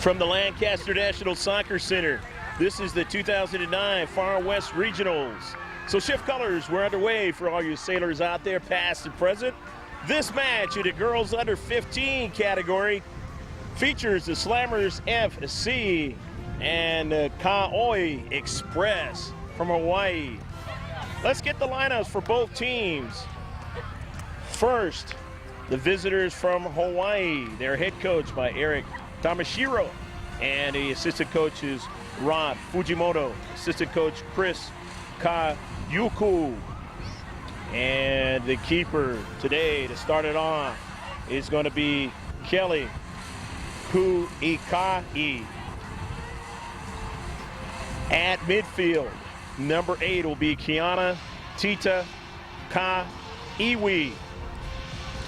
From the Lancaster National Soccer Center, this is the 2009 Far West Regionals. So shift colors, we're underway for all you sailors out there, past and present. This match in the girls under 15 category features the Slammers FC and Kaoi Express from Hawaii. Let's get the lineups for both teams. First, the visitors from Hawaii. Their head coach by Eric Tamashiro, and the assistant coach is Rob Fujimoto, assistant coach Chris Kayuku. And the keeper today to start it off is going to be Kelly Kuikai. At midfield, number 8 will be Kiana Tita Ka-Iwi.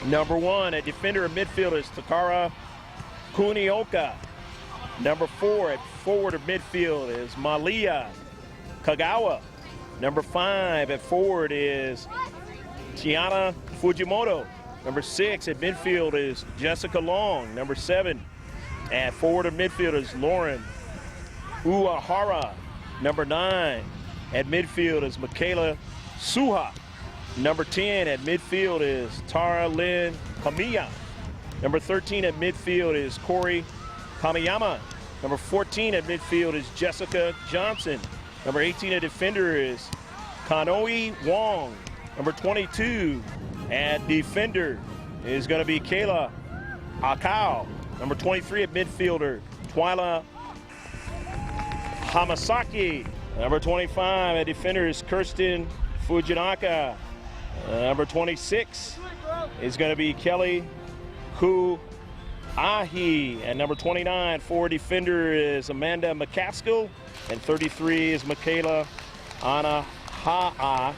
Number 1 at defender of midfield is Takara Kunioka. Number 4 at forward of midfield is Malia Kagawa. Number 5 at forward is Tiana Fujimoto. Number 6 at midfield is Jessica Long. Number 7 at forward of midfield is Lauren Uahara. Number 9 at midfield is Michaela Suha. Number 10 at midfield is Tara Lynn Kamiya. Number 13 at midfield is Corey Kamiyama. Number 14 at midfield is Jessica Johnson. Number 18 at defender is Kanoi Wong. Number 22 at defender is going to be Kayla Akao. Number 23 at midfielder, Twyla Hamasaki. Number 25 at defender is Kirsten Fujinaka. Number 26 is going to be Kelly Kuahi. And number 29 for defender is Amanda McCaskill. And 33 is Michaela Anaha'a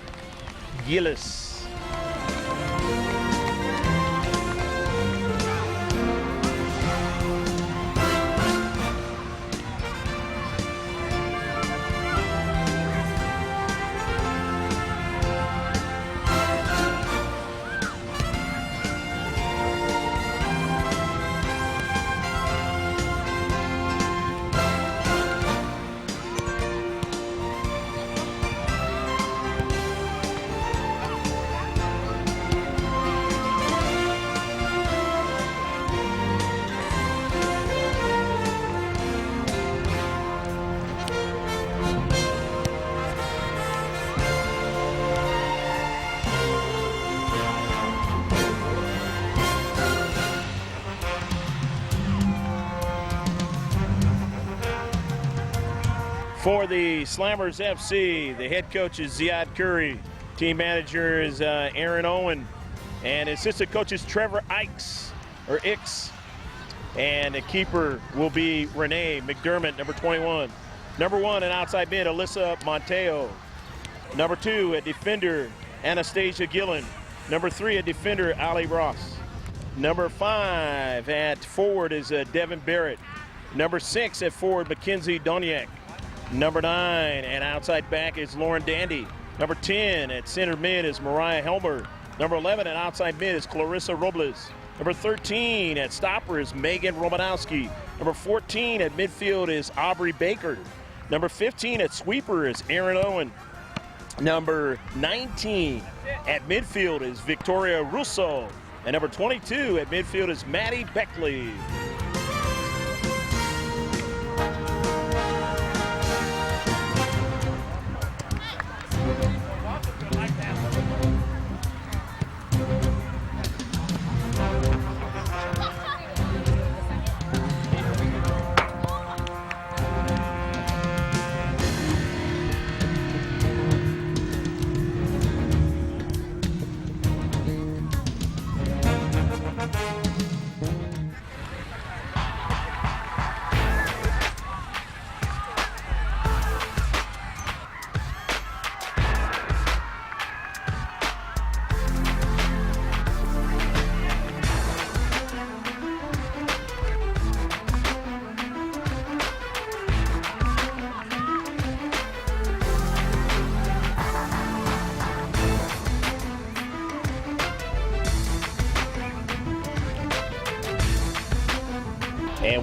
Gillis. For the Slammers FC, the head coach is Ziad Curry. Team manager is Aaron Owen. And assistant coach is Trevor Ix. And the keeper will be Renee McDermott, number 21. Number 1 at outside mid, Alyssa Monteo. Number 2 at defender, Anastasia Gillen. Number 3 at defender, Ali Ross. Number 5 at forward is Devin Barrett. Number 6 at forward, Mackenzie Doniak. Number 9 and outside back is Lauren Dandy. Number 10 at center mid is Mariah Helmer. Number 11 at outside mid is Clarissa Robles. Number 13 at stopper is Megan Romanowski. Number 14 at midfield is Aubrey Baker. Number 15 at sweeper is Aaron Owen. Number 19 at midfield is Victoria Russo. And number 22 at midfield is Maddie Beckley.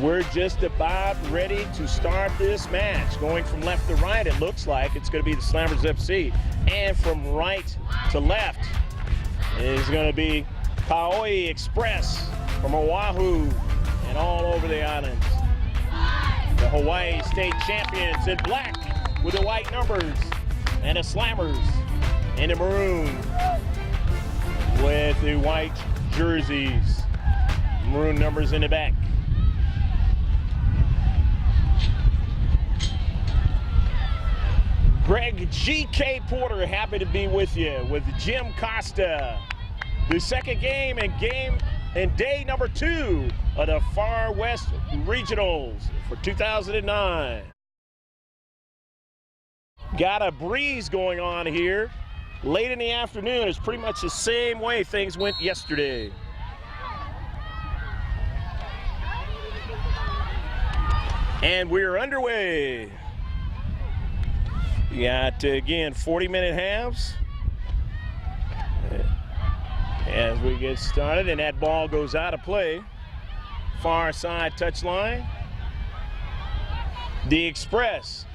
We're just about ready to start this match. Going from left to right, it looks like it's going to be the Slammers FC. And from right to left is going to be Kauai Express from Oahu and all over the islands. The Hawaii State champions in black with the white numbers, and the Slammers in the maroon with the white jerseys. Maroon numbers in the back. Greg G.K. Porter, happy to be with you with Jim Costa. The second game and day number 2 of the Far West Regionals for 2009. Got a breeze going on here. Late in the afternoon, it's pretty much the same way things went yesterday. And we're underway. You got, again, 40-minute halves as we get started, and that ball goes out of play. Far side touchline. The Express,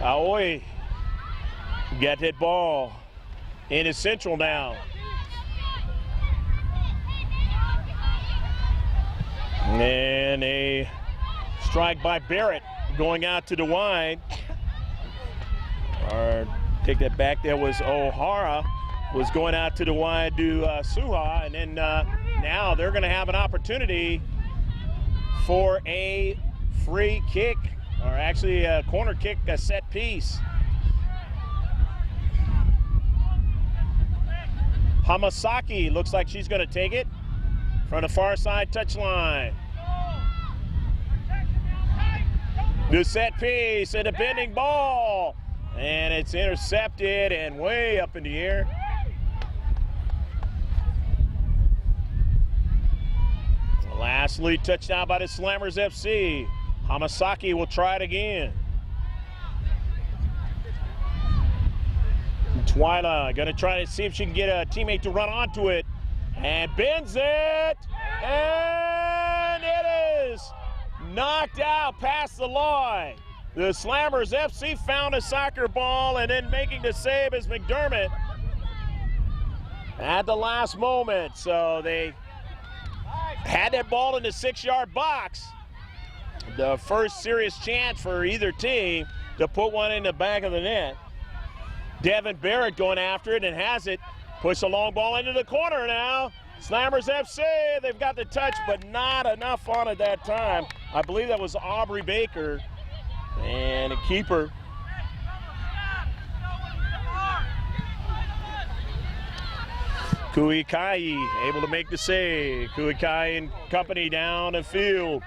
Aoi, got that ball into central now. And a strike by Barrett going out to the wide. Or take that back, there was O'Hara was going out to the wide to Suha, and then now they're going to have an opportunity for a free kick, or actually a corner kick, a set piece. Hamasaki looks like she's going to take it from the far side touchline. The set piece and a bending ball. And it's intercepted and way up in the air. Lastly, touchdown by the Slammers FC. Hamasaki will try it again. Twyla gonna try to see if she can get a teammate to run onto it. And bends it. And it is knocked out past the line. The Slammers FC found a soccer ball, and then making the save is McDermott at the last moment. So they had that ball in the 6-yard box. The first serious chance for either team to put one in the back of the net. Devin Barrett going after it and has it. Push a long ball into the corner now. Slammers FC, they've got the touch, but not enough on it that time. I believe that was Aubrey Baker. And a keeper. Kuikai able to make the save. Kuikai and company down the field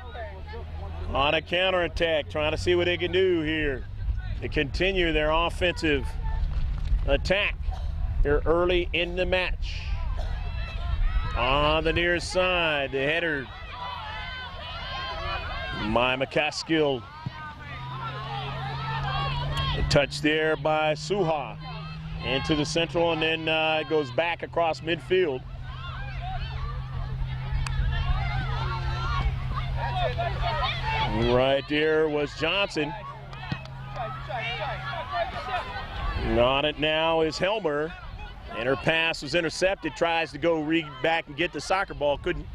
on a counterattack, trying to see what they can do here to continue their offensive attack here early in the match. On the near side, the header. My McCaskill. A touch there by Suha into the central, and then it goes back across midfield. Right there was Johnson. And on it now is Helmer, and her pass was intercepted. Tries to go back and get the soccer ball, couldn't.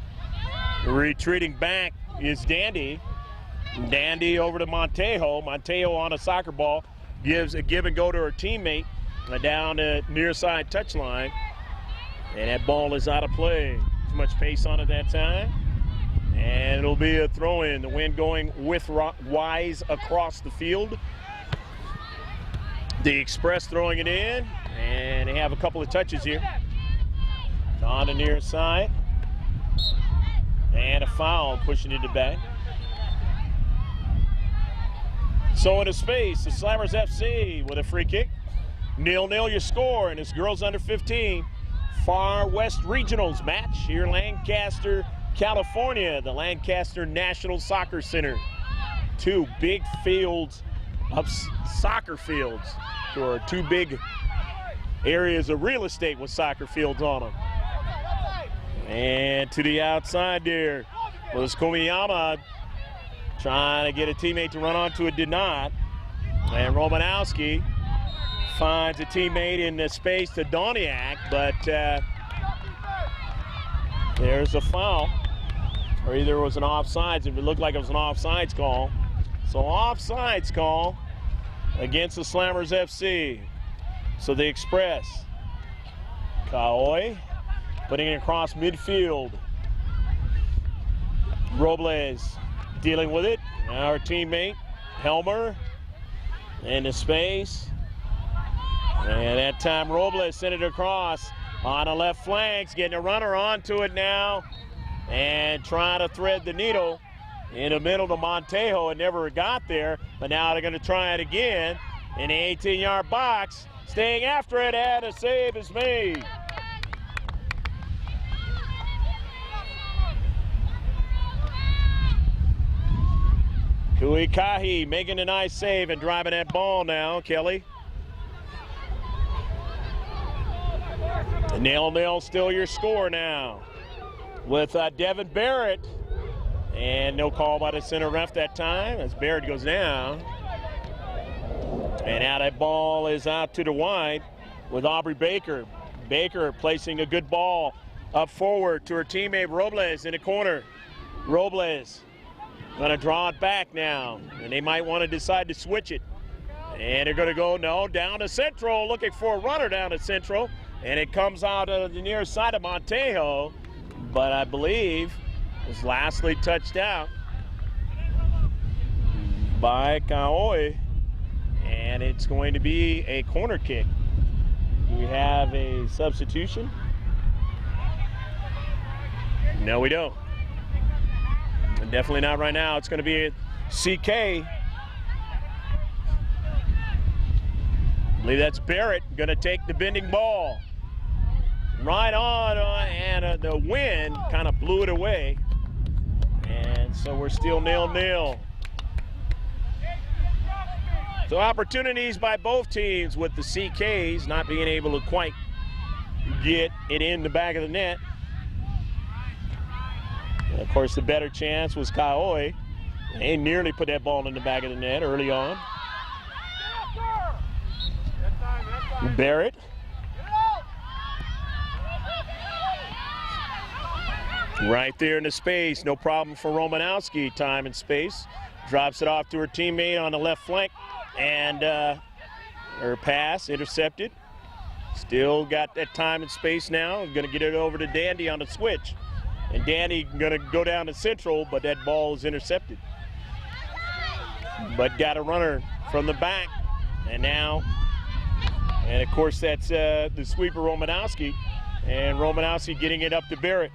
Retreating back is Dandy. Dandy over to Montejo. Montejo on a soccer ball. Gives a give and go to her teammate down the near side touchline. And that ball is out of play. Too much pace on it that time. And it'll be a throw in. The wind going with Wise across the field. The Express throwing it in. And they have a couple of touches here. On the near side. And a foul pushing it back. So into space, the Slammers FC with a free kick. 0-0 your score, and it's girls under 15 Far West Regionals match here in Lancaster, California, the Lancaster National Soccer Center. 2 big fields of soccer fields, or 2 big areas of real estate with soccer fields on them. And to the outside there was Komiyama Trying to get a teammate to run onto it, did not. And Romanowski finds a teammate in the space to Doniak, but there's a foul. Or either it was an offsides, if it looked like it was an offsides call. So offsides call against the Slammers FC. So the Express. Kaoi putting it across midfield. Robles dealing with it. Our teammate, Helmer, in the space. And that time Robles sent it across on the left flanks, getting a runner onto it now and trying to thread the needle in the middle to Montejo. It never got there, but now they're going to try it again in the 18-yard box. Staying after it, and a save is made. Kuikahi making a nice save and driving that ball now, Kelly. 0-0 still your score now with Devin Barrett. And no call by the center ref that time as Barrett goes down. And now that ball is out to the wide with Aubrey Baker. Baker placing a good ball up forward to her teammate Robles in the corner. Robles going to draw it back now, and they might want to decide to switch it. And they're going to go, no, down to Central, looking for a runner down to Central. And it comes out of the near side of Montejo, but I believe was lastly touched out by Kaoi. And it's going to be a corner kick. Do we have a substitution? No, we don't. Definitely not right now. It's going to be a CK. I believe that's Barrett going to take the bending ball. Right on, and the wind kind of blew it away. And so we're still 0-0. So opportunities by both teams with the CKs not being able to quite get it in the back of the net. And of course, the better chance was Kaoi. They nearly put that ball in the back of the net early on. Barrett. Right there in the space, no problem for Romanowski, time and space. Drops it off to her teammate on the left flank, and her pass intercepted. Still got that time and space now. Going to get it over to Dandy on the switch. And Danny going to go down to Central, but that ball is intercepted. But got a runner from the back. And now, and of course that's the sweeper Romanowski. And Romanowski getting it up to Barrett.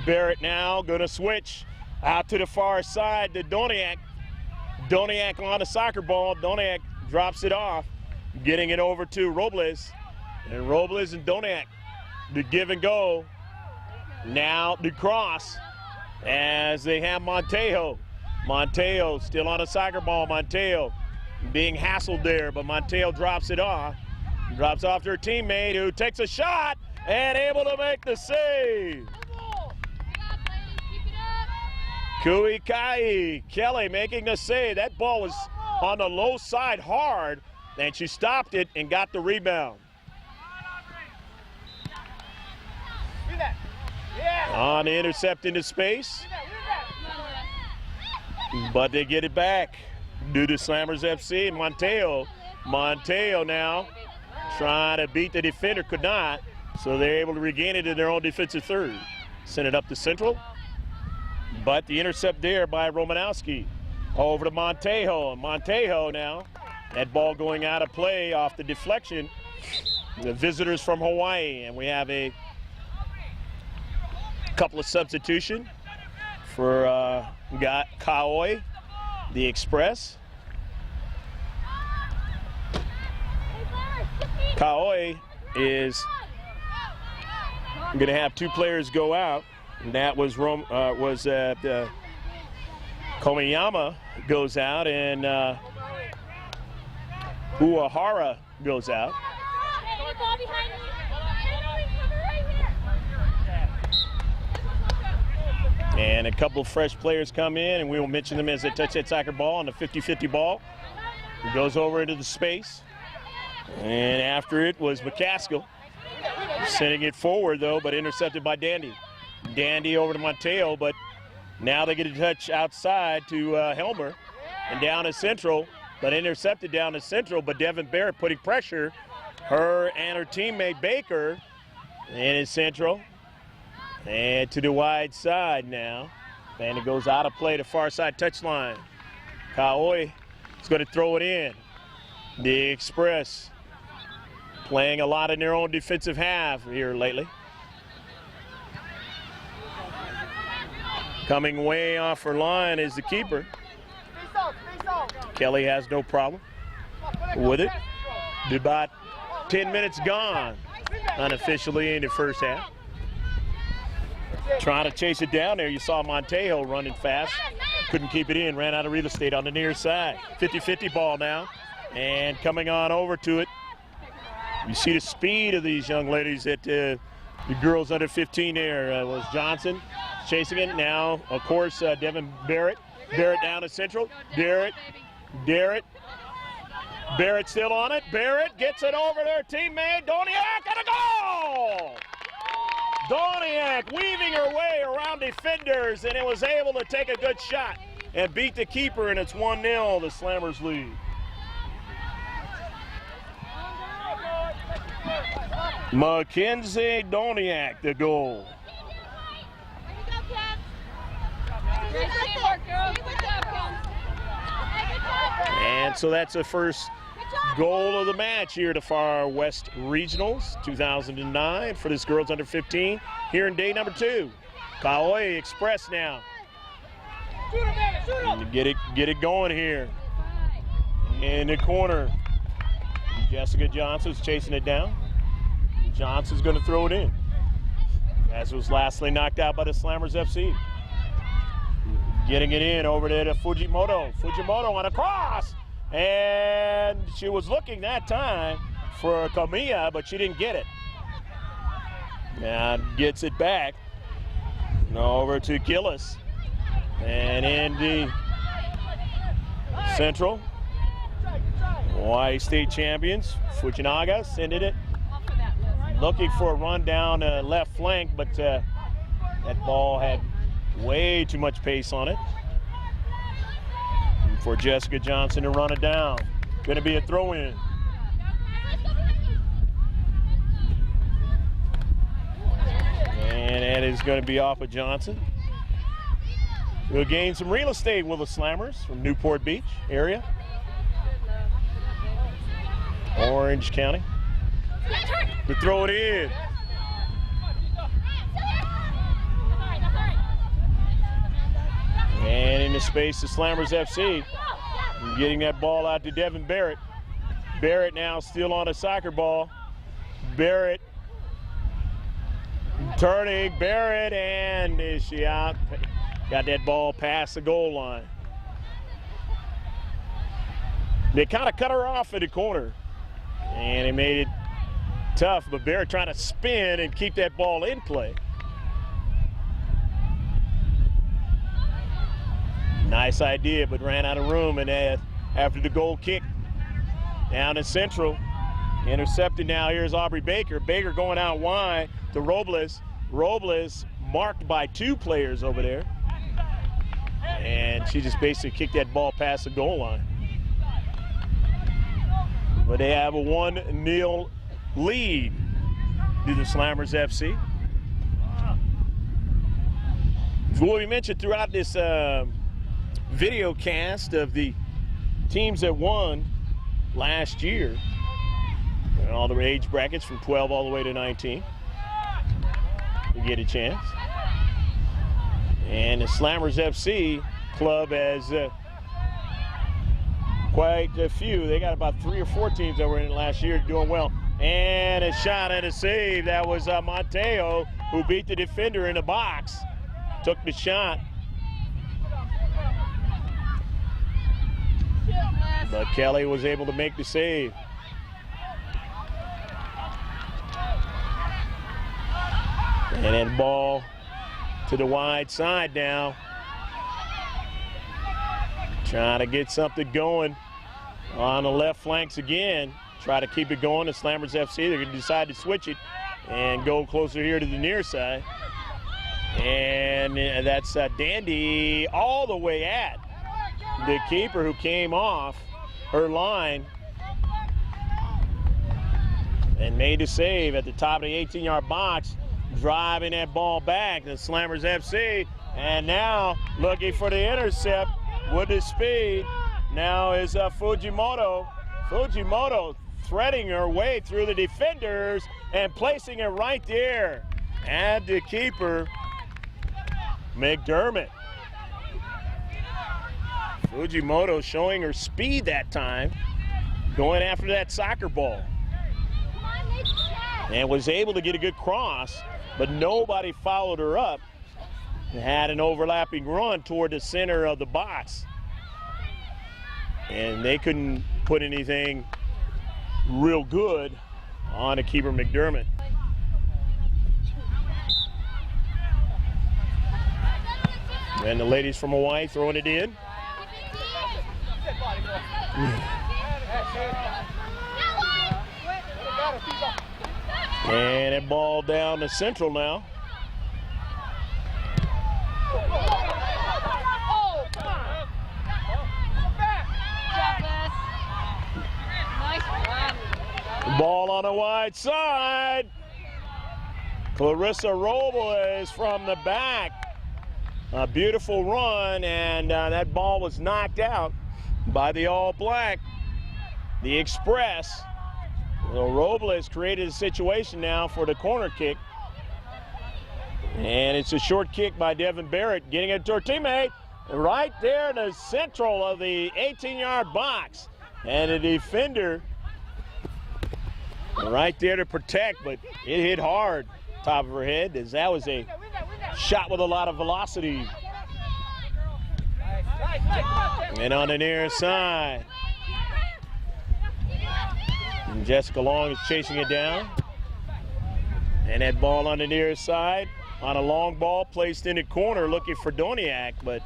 Barrett now going to switch out to the far side to Doniak. Doniak on the soccer ball. Doniak drops it off, getting it over to Robles. And Robles and Doniak, the give and go. Now the cross as they have Montejo. Montejo still on a soccer ball. Montejo being hassled there, but Montejo drops it off. Drops off to her teammate who takes a shot and able to make the save. Kuikai Kelly making the save. That ball was on the low side hard, and she stopped it and got the rebound. On the intercept into space. But they get it back due to Slammers FC and Montejo. Montejo now trying to beat the defender, could not. So they're able to regain it in their own defensive third. Send it up to Central. But the intercept there by Romanowski. Over to Montejo. Montejo now. That ball going out of play off the deflection. The visitors from Hawaii. And we have a couple of substitution for we got Kaoi, the Express. Kaoi is going to have two players go out. And that was Komiyama goes out and Uehara goes out. And a couple of fresh players come in, and we will mention them as they touch that soccer ball on the 50-50 ball. It goes over into the space. And after it was McCaskill. Sending it forward, though, but intercepted by Dandy. Dandy over to Monteo, but now they get a touch outside to Helmer. And down to Central, but intercepted down to Central, but Devin Barrett putting pressure. Her and her teammate Baker. And it's Central. And to the wide side now. And it goes out of play to far side touchline. Kaoi is going to throw it in. The Express playing a lot in their own defensive half here lately. Coming way off her line is the keeper. Kelly has no problem with it. About 10 minutes gone unofficially in the first half. Trying to chase it down there. You saw Montejo running fast. Couldn't keep it in. Ran out of real estate on the near side. 50-50 ball now. And coming on over to it. You see the speed of these young ladies that the girls under 15 there was Johnson chasing it. Now, of course, Devin Barrett. Barrett down to Central. Barrett still on it. Barrett gets it over their teammate. Doniak and a goal! Doniak weaving her way around defenders, and it was able to take a good shot and beat the keeper, and it's 1-0, the Slammers lead. Mackenzie Doniak, the goal. And so that's the first goal of the match here at the Far West Regionals 2009 for this girls under 15 here in day number 2. Kaoi Express now. Get it going here. In the corner. Jessica Johnson's chasing it down. Johnson's going to throw it in. As was lastly knocked out by the Slammers FC. Getting it in over there to Fujimoto. Fujimoto on a cross. And she was looking that time for Kamiya, but she didn't get it. Now gets it back. Over to Gillis. And in the Central. Hawaii State champions. Fujinaga sending it. Looking for a run down left flank, but that ball had way too much pace on it. And for Jessica Johnson to run it down. Going to be a throw-in. And that is going to be off of Johnson. We'll gain some real estate with the Slammers from Newport Beach area. Orange County. To throw it in. And in the space, the Slammers FC getting that ball out to Devin Barrett. Barrett now still on a soccer ball. Barrett turning, Barrett, and is she out? Got that ball past the goal line. They kind of cut her off at the corner, and it made it tough, but Barrett trying to spin and keep that ball in play. Nice idea, but ran out of room, and after the goal kick down in Central, intercepted now. Here's Aubrey Baker. Baker going out wide to Robles. Robles marked by 2 players over there, and she just basically kicked that ball past the goal line. But they have a 1-0 lead to the Slammers FC. What we mentioned throughout this video cast of the teams that won last year, and all the age brackets from 12 all the way to 19, you get a chance. And the Slammers FC club has quite a few. They got about 3 or 4 teams that were in it last year doing well. And a shot and a save. That was Monteo, who beat the defender in the box. Took the shot. But Kelly was able to make the save. And then ball to the wide side now. Trying to get something going on the left flanks again. Try to keep it going. The Slammers FC, they're going to decide to switch it and go closer here to the near side. And that's Dandy all the way at the keeper, who came off her line and made a save at the top of the 18-yard box, driving that ball back. The Slammers FC, and now looking for the intercept with the speed. Now is Fujimoto. Fujimoto threading her way through the defenders and placing it right there at the keeper, McDermott. Fujimoto showing her speed that time, going after that soccer ball. And was able to get a good cross, but nobody followed her up. Had an overlapping run toward the center of the box. And they couldn't put anything real good on the keeper, McDermott. And the ladies from Hawaii throwing it in. And that ball down to Central now. Ball on the wide side. Clarissa Robles from the back. A beautiful run, and that ball was knocked out by the All Black. The Express. Well, Robles created a situation now for the corner kick. And it's a short kick by Devin Barrett, getting it to her teammate right there in the central of the 18-yard box. And a defender right there to protect, but it hit hard top of her head, as that was a shot with a lot of velocity. And on the near side, and Jessica Long is chasing it down. And that ball on the near side on a long ball placed in the corner looking for Doniak, but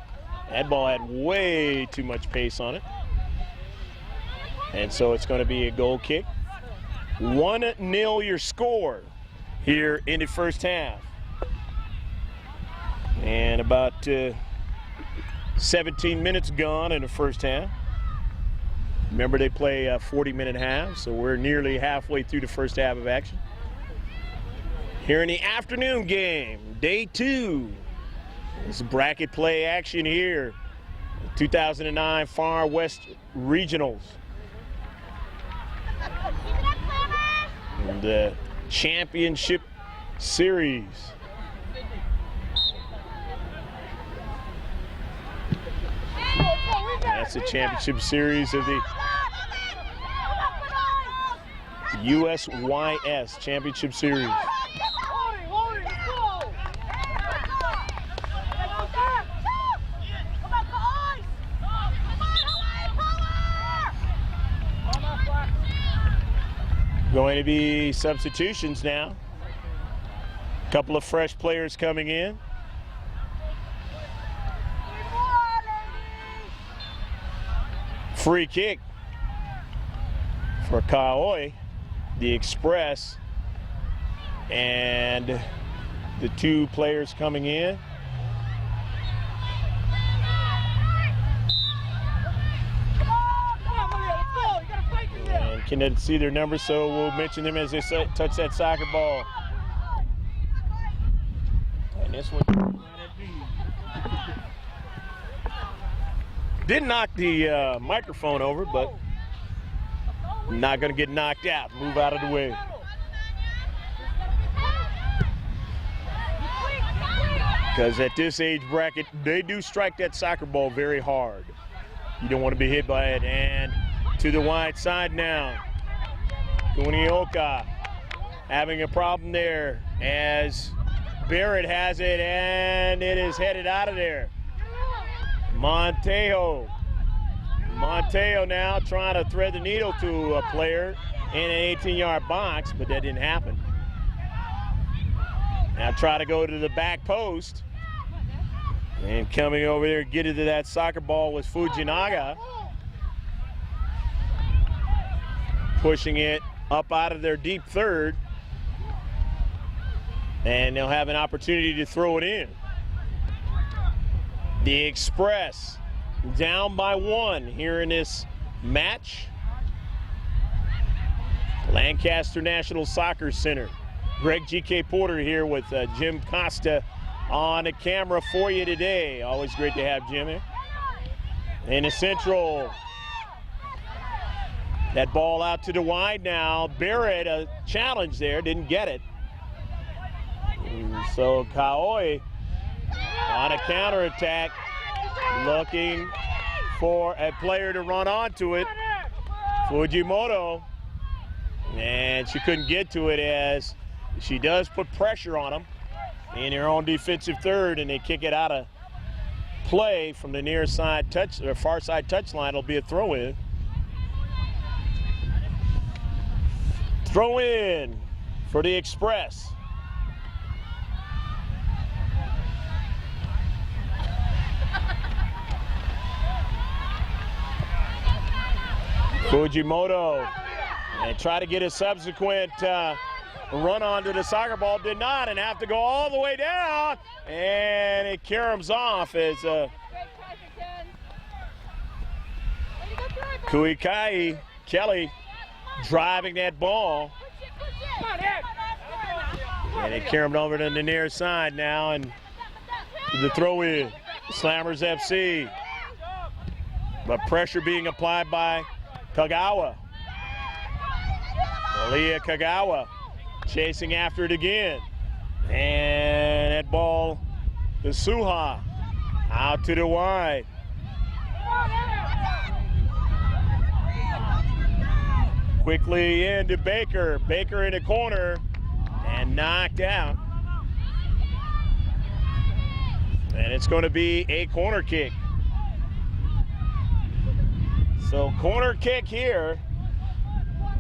that ball had way too much pace on it. And so it's going to be a goal kick. 1-0 your score here in the first half. And about 17 minutes gone in the first half. Remember, they play 40-minute halves, so we're nearly halfway through the first half of action. Here in the afternoon game, day 2. It's bracket play action here. 2009 Far West Regionals. And the Championship Series. That's the Championship Series of the USYS Championship Series. Going to be substitutions now. A couple of fresh players coming in. Free kick for Kaoi, the Express, and the 2 players coming in. And cannot see their numbers, so we'll mention them as they touch that soccer ball. And this one didn't knock the microphone over, but not going to get knocked out. Move out of the way. Because at this age bracket, they do strike that soccer ball very hard. You don't want to be hit by it. And to the wide side now. Kunioka having a problem there as Barrett has it, and it is headed out of there. Montejo now trying to thread the needle to a player in an 18-yard box, but that didn't happen. Now try to go to the back post. And coming over there, get into that soccer ball was Fujinaga. Pushing it up out of their deep third. And they'll have an opportunity to throw it in. The Express down by 1 here in this match. Lancaster National Soccer Center. Greg G.K. Porter here with Jim Costa on the camera for you today. Always great to have Jim here. In the central. That ball out to the wide now. Barrett, a challenge there, didn't get it. So Kaoi on a counterattack, looking for a player to run onto it. Fujimoto. And she couldn't get to it as she does put pressure on them in their own defensive third, and they kick it out of play from the near side touch or far side touchline. It'll be a throw in. Throw in for the Express. Fujimoto, and try to get a subsequent run onto the soccer ball, did not, and have to go all the way down, and it caroms off as Kuikai Kelly driving that ball. And it caromed over to the near side now, and the throw in, Slammers FC. But pressure being applied by Kagawa. Leah Kagawa chasing after it again. And that ball to Suha. Out to the wide. Quickly into Baker. Baker in the corner and knocked out. And it's going to be a corner kick. So corner kick here.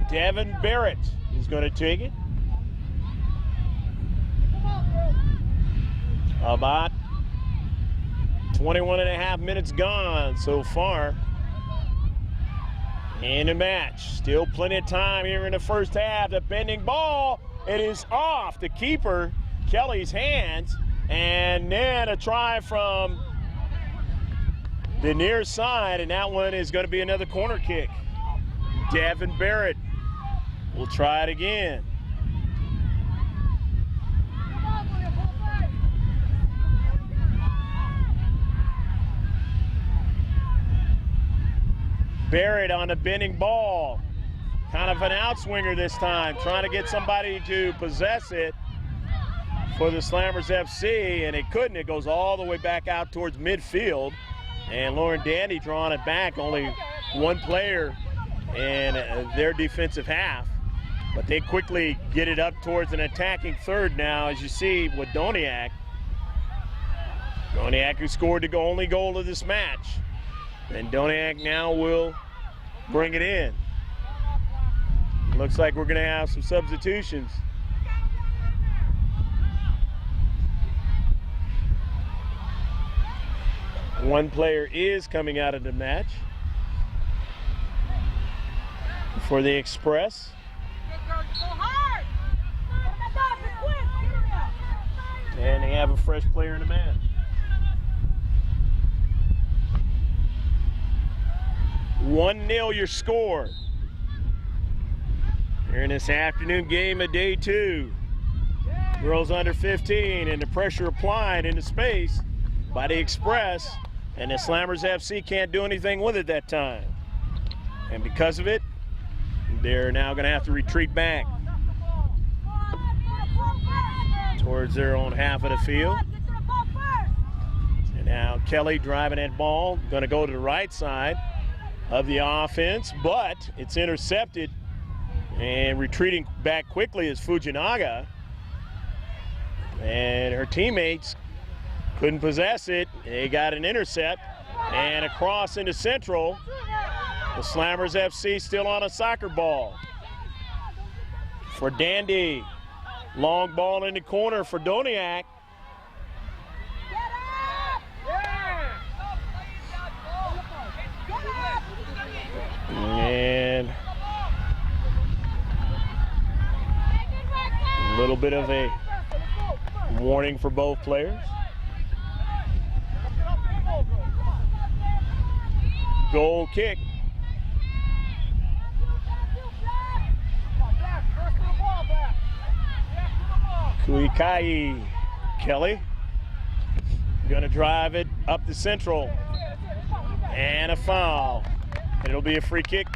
Devin Barrett is going to take it. About 21 and a half minutes gone so far in the match. Still plenty of time here in the first half. The bending ball, it is off the keeper, Kelly's hands, and then a try from the near side, and that one is going to be another corner kick. Devin Barrett will try it again. Barrett on a bending ball. Kind of an outswinger this time, trying to get somebody to possess it for the Slammers FC, and it couldn't. It goes all the way back out towards midfield. And Lauren Dandy drawing it back, only one player in their defensive half. But they quickly get it up towards an attacking third now, as you see with Doniak. Doniak, who scored the only goal of this match. And Doniak now will bring it in. Looks like we're going to have some substitutions. One player is coming out of the match for the Express. And they have a fresh player in the match. 1-0 your score. Here in this afternoon game of day 2. Girls under 15, and the pressure applied into space by the Express, and the Slammers FC can't do anything with it that time. And because of it, they're now going to have to retreat back towards their own half of the field. And now Kelly driving that ball, going to go to the right side of the offense, but it's intercepted, and retreating back quickly is Fujinaga, and her teammates couldn't possess it. They got an intercept, and across into central. The Slammers FC still on a soccer ball. For Dandy, long ball in the corner for Doniak. And a little bit of a warning for both players. Goal kick. Kuikai Kelly gonna drive it up the central, and a foul, and it'll be a free kick.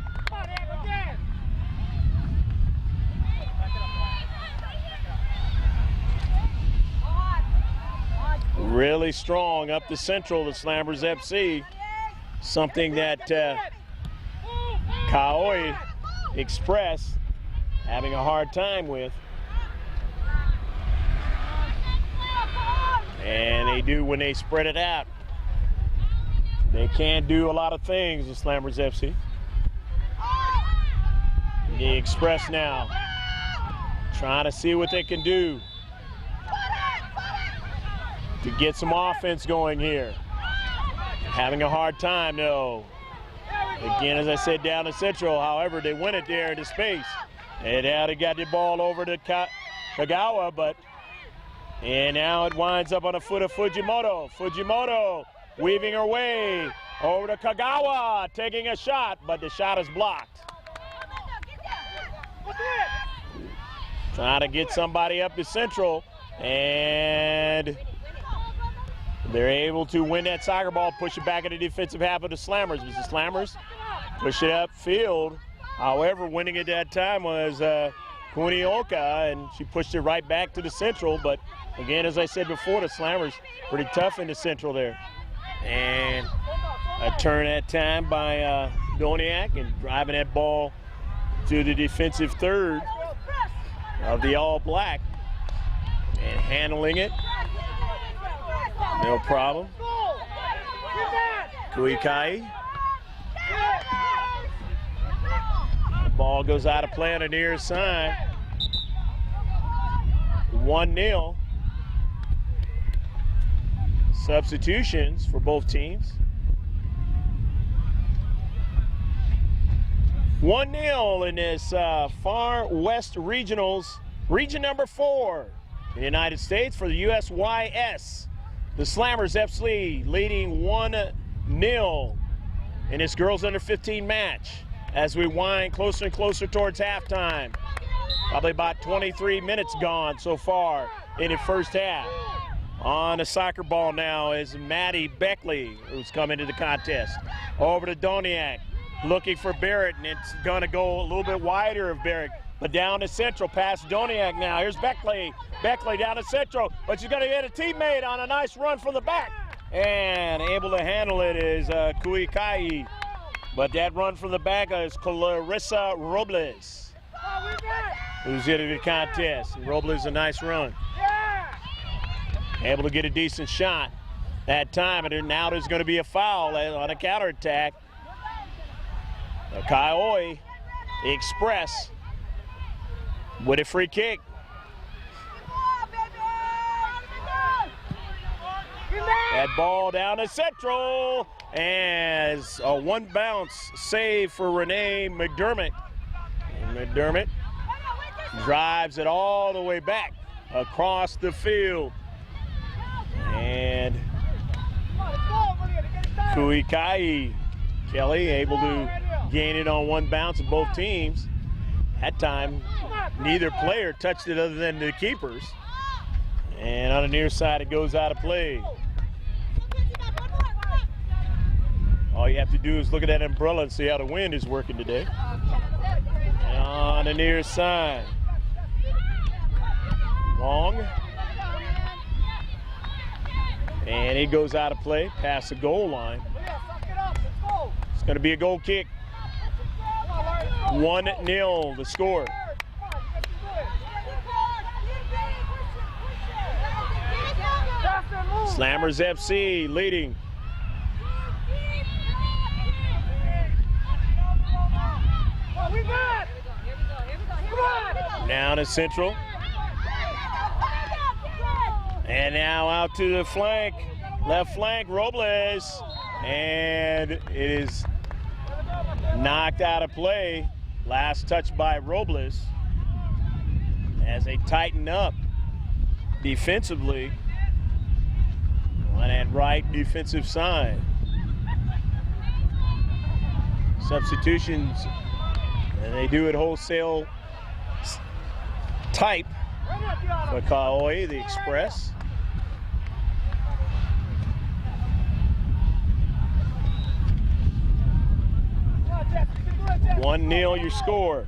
Really strong up the central, the Slammers FC, something that Kaoi Express having a hard time with. And they do when they spread it out. They can't do a lot of things, the Slammers FC. The Express now trying to see what they can do to get some offense going here. Having a hard time though. Again, as I said, down the central. However, they win it there into space. And now they got the ball over to Kagawa, and now it winds up on the foot of Fujimoto. Fujimoto weaving her way over to Kagawa, taking a shot, but the shot is blocked. Trying to get somebody up the central, and they're able to win that soccer ball, push it back in the defensive half of the Slammers. The Slammers push it upfield. However, winning at that time was Kunioka, and she pushed it right back to the central. But again, as I said before, the Slammers pretty tough in the central there. And a turn that time by Doniak, and driving that ball to the defensive third of the All Black, and handling it. No problem. Kuikai. The ball goes out of play on the near side. 1-0. Substitutions for both teams. 1-0 in this Far West Regionals, region number 4 in the United States for the USYS. The Slammers FC leading 1-0 in this girls under 15 match as we wind closer and closer towards halftime. Probably about 23 minutes gone so far in the first half. On the soccer ball now is Maddie Beckley, who's come into the contest. Over to Doniak, looking for Barrett, and it's gonna go a little bit wider of Barrett, but down to central, past Doniak now. Here's Beckley. Beckley down to central, but she's gonna get a teammate on a nice run from the back. And able to handle it is Kuikai. But that run from the back is Clarissa Robles, who's into the contest. Robles, a nice run. Able to get a decent shot that time, and now there's going to be a foul on a counterattack. Kaioi Express with a free kick. That ball down to central, and a one bounce save for Renee McDermott. And McDermott drives it all the way back across the field. And Kuikai Kelly able to gain it on one bounce of both teams. That time, neither player touched it other than the keepers. And on the near side, it goes out of play. All you have to do is look at that umbrella and see how the wind is working today. And on the near side, Long. And it goes out of play past the goal line. It's going to be a goal kick. 1-0 the score. Slammers FC leading. Down to central. And now out to the flank, left flank, Robles. And it is Knocked out of play. Last touch by Robles as they tighten up defensively on that right defensive side. Substitutions, and they do it wholesale type for Kauai, the Express. One 0 your score.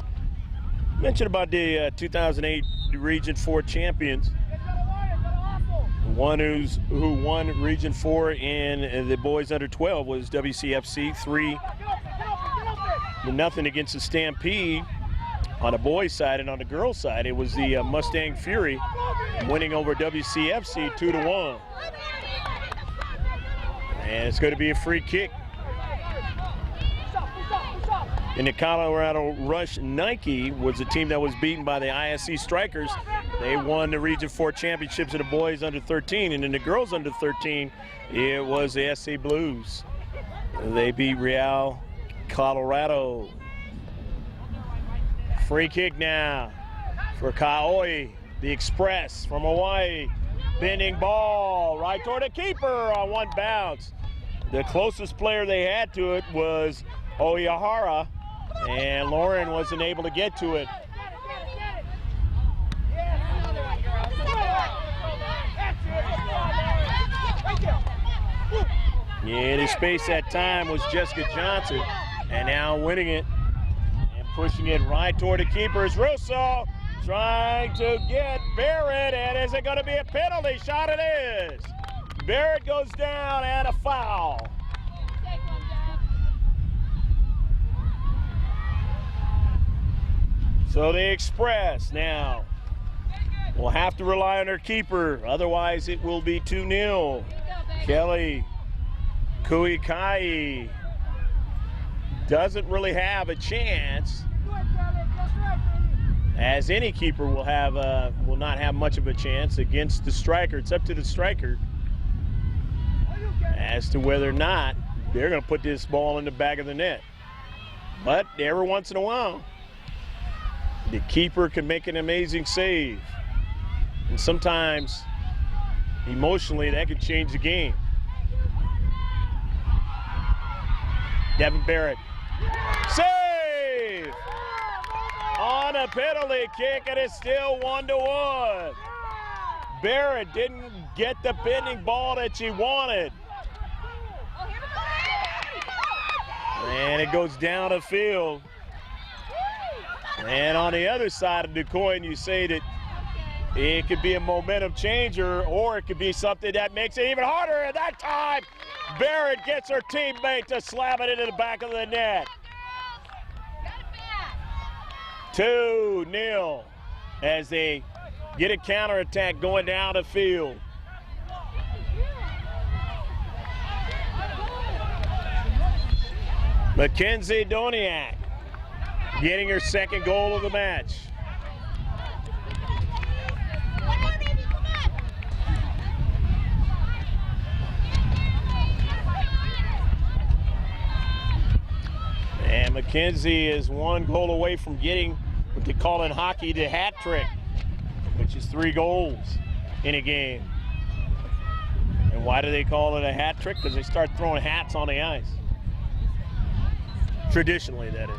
Mentioned about the 2008 Region 4 champions. One who won Region 4 in the boys under 12 was WCFC, 3-0 against the Stampede on the boys side, and on the girls side it was the Mustang Fury winning over WCFC 2-1. And it's going to be a free kick. And the Colorado Rush Nike was the team that was beaten by the ISC Strikers. They won the Region 4 championships of the boys under 13, and in the girls under 13, it was the SC Blues. They beat Real Colorado. Free kick now for Kauai, the Express from Hawaii. Bending ball right toward the keeper on one bounce. The closest player they had to it was Oyahara, and Lauren wasn't able to get to it. Yeah, the space that time was Jessica Johnson, and now winning it and pushing it right toward the keeper is Russo, trying to get Barrett, and is it going to be a penalty shot? It is. Barrett goes down and a foul. So the Express now will have to rely on their keeper, otherwise it will be 2-0. Kelly Kuikai doesn't really have a chance, as any keeper will not have much of a chance against the striker. It's up to the striker as to whether or not they're going to put this ball in the back of the net. But every once in a while, the keeper can make an amazing save. And sometimes, emotionally, that could change the game. Devin Barrett. Save! On a penalty kick, and it's still 1-1. Barrett didn't get the bending ball that she wanted. And it goes down the field. And on the other side of the coin, you say that it could be a momentum changer, or it could be something that makes it even harder. And that time, Barrett gets her teammate to slam it into the back of the net. 2-0 as they get a counterattack going down the field. Mackenzie Doniak getting her second goal of the match. And Mackenzie is one goal away from getting what they call in hockey the hat trick, which is 3 goals in a game. And why do they call it a hat trick? Because they start throwing hats on the ice. Traditionally, that is.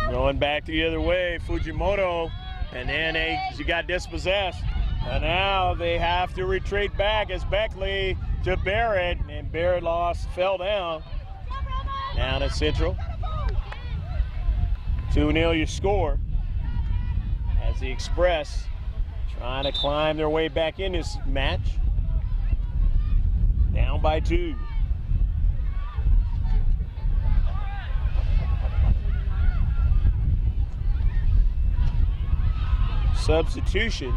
Going back the other way, Fujimoto, and then she got dispossessed. And now they have to retreat back as Beckley to Barrett, and Barrett fell down. Down at Central. 2-0 your score as the Express trying to climb their way back in this match. Down by 2. Substitution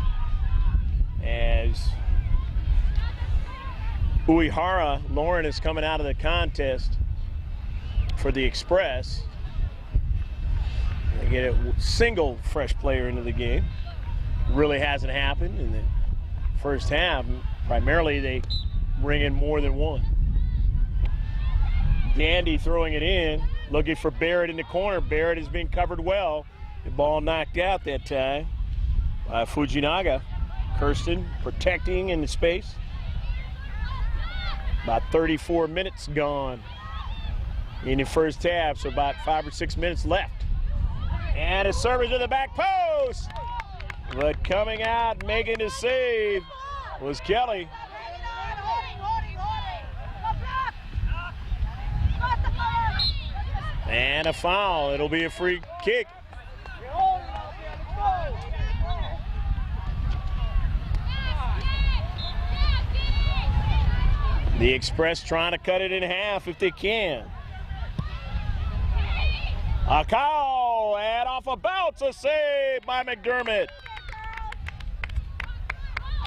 as Uehara Lauren is coming out of the contest for the Express. They get a single fresh player into the game. Really hasn't happened in the first half. Primarily they bring in more than one. Gandy throwing it in, looking for Barrett in the corner. Barrett has been covered well. The ball knocked out that time by Fujinaga. Kirsten protecting in the space. About 34 minutes gone in the first half, so about 5 or 6 minutes left. And a service to the back post. But coming out, making the save was Kelly. And a foul. It'll be a free kick. The Express trying to cut it in half if they can. A call, and off a bounce, a save by McDermott.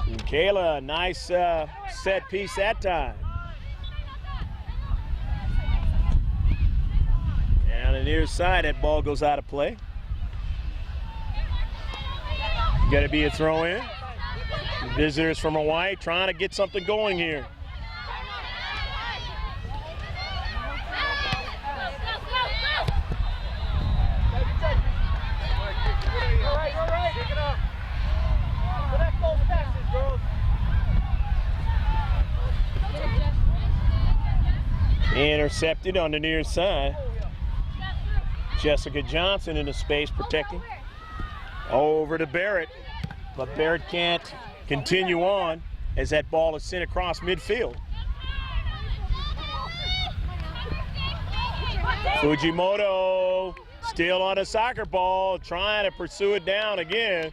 And Kayla, nice set piece that time. Down the near side, that ball goes out of play. Going to be a throw in. Visitors from Hawaii trying to get something going here. Intercepted on the near side. Jessica Johnson in the space protecting. Over to Barrett, but Barrett can't continue on as that ball is sent across midfield. Fujimoto still on a soccer ball, trying to pursue it down again.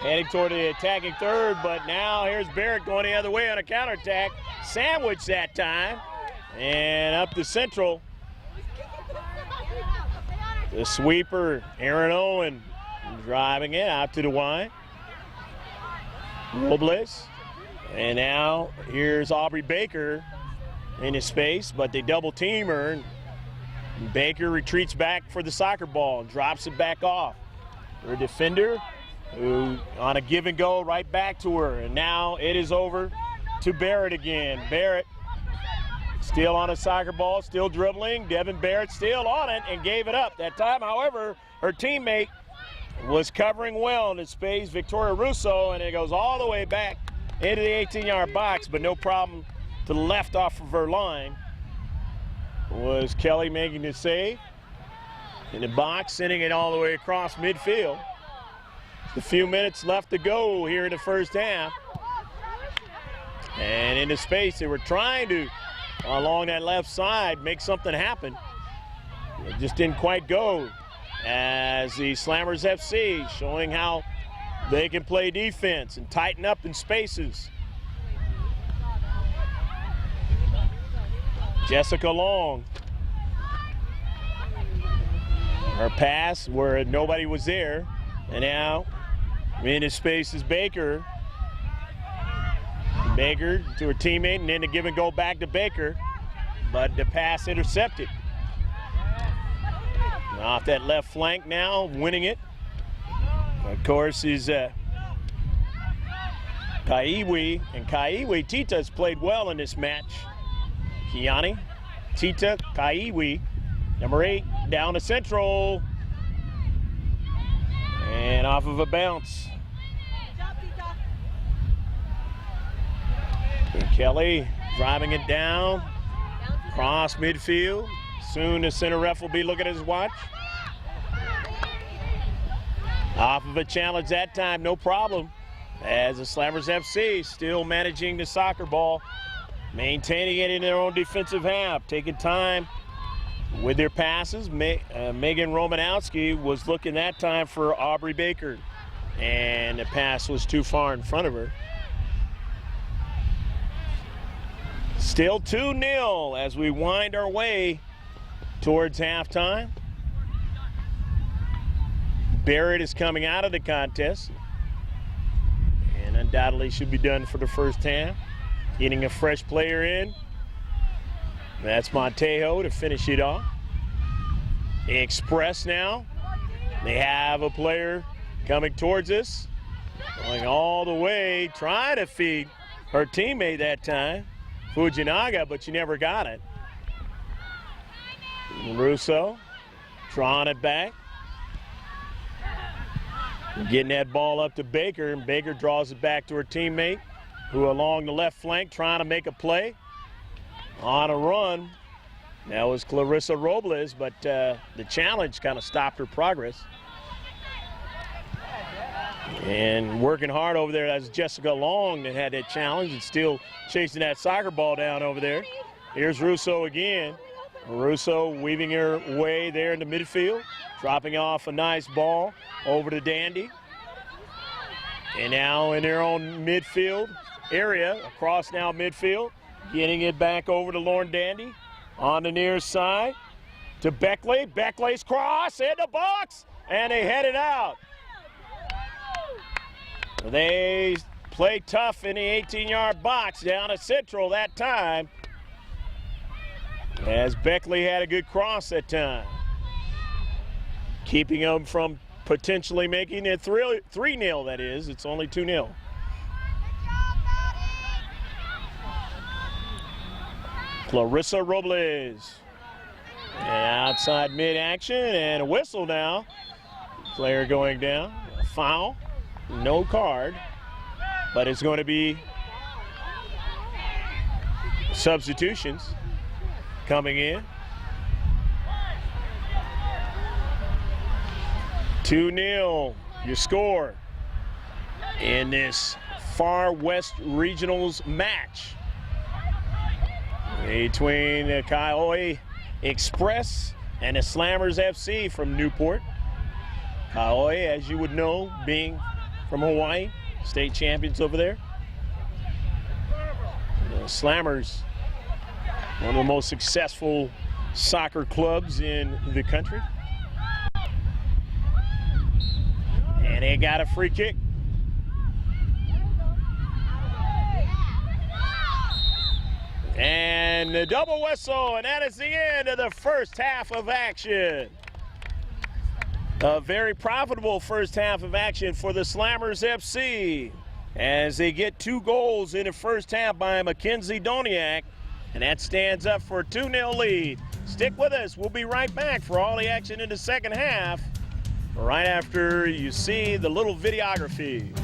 Heading toward the attacking third, but now here's Barrett going the other way on a counterattack. Sandwich that time. And up to Central. The sweeper, Aaron Owen, driving it out to the wide. Robles. And now here's Aubrey Baker in his space, but they double team her. And Baker retreats back for the soccer ball and drops it back off. Her defender, who on a give and go right back to her. And now it is over to Barrett again. Barrett still on a soccer ball, still dribbling. Devin Barrett still on it and gave it up. That time, however, her teammate was covering well in the space, Victoria Russo, and it goes all the way back into the 18-yard box, but no problem to the left off of her line. Was Kelly making the save in the box, sending it all the way across midfield. A few minutes left to go here in the first half. And in the space, they were trying to, along that left side, make something happen. It just didn't quite go, as the Slammers FC showing how they can play defense and tighten up in spaces. Jessica Long. Her pass where nobody was there, and now in his space is Baker. Baker to her teammate, and then the give and go back to Baker, but the pass intercepted. Off that left flank now, winning it. Of course, is Kaiwi, and Kaiwi Tita's played well in this match. Kiani, Tita, Kaiwi, number 8, down to Central, and off of a bounce. And Kelly driving it down, cross midfield. Soon the center ref will be looking at his watch. Off of a challenge that time, no problem. As the Slammers FC still managing the soccer ball, maintaining it in their own defensive half, taking time with their passes. Megan Romanowski was looking that time for Aubrey Baker, and the pass was too far in front of her. Still 2-0 as we wind our way towards halftime. Barrett is coming out of the contest and undoubtedly should be done for the first half. Getting a fresh player in. That's Montejo to finish it off. Express now. They have a player coming towards us, going all the way, trying to feed her teammate that time, Fujinaga, but she never got it. Russo drawing it back. Getting that ball up to Baker, and Baker draws it back to her teammate, who along the left flank trying to make a play on a run. That was Clarissa Robles, but the challenge kind of stopped her progress. And working hard over there, that's Jessica Long that had that challenge and still chasing that soccer ball down over there. Here's Russo again. Russo weaving her way there in the midfield, dropping off a nice ball over to Dandy. And now in their own midfield area, across now midfield, getting it back over to Lauren Dandy on the near side to Beckley. Beckley's cross in the box, and they head it out. They play tough in the 18-yard box down at Central that time, as Beckley had a good cross that time, keeping them from potentially making it 3-0, that is. It's only 2-0. Clarissa Robles. And outside mid-action, and a whistle now. Player going down. A foul. No card. But it's going to be substitutions coming in. 2-0, your score in this Far West Regionals match between the Kaioi Express and the Slammers FC from Newport. Kaioi, as you would know, being from Hawaii, state champions over there. The Slammers, one of the most successful soccer clubs in the country. And they got a free kick. And the double whistle, and that is the end of the first half of action. A very profitable first half of action for the Slammers FC, as they get 2 goals in the first half by Mackenzie Doniak, and that stands up for a 2-0 lead. Stick with us. We'll be right back for all the action in the second half, right after you see the little videography.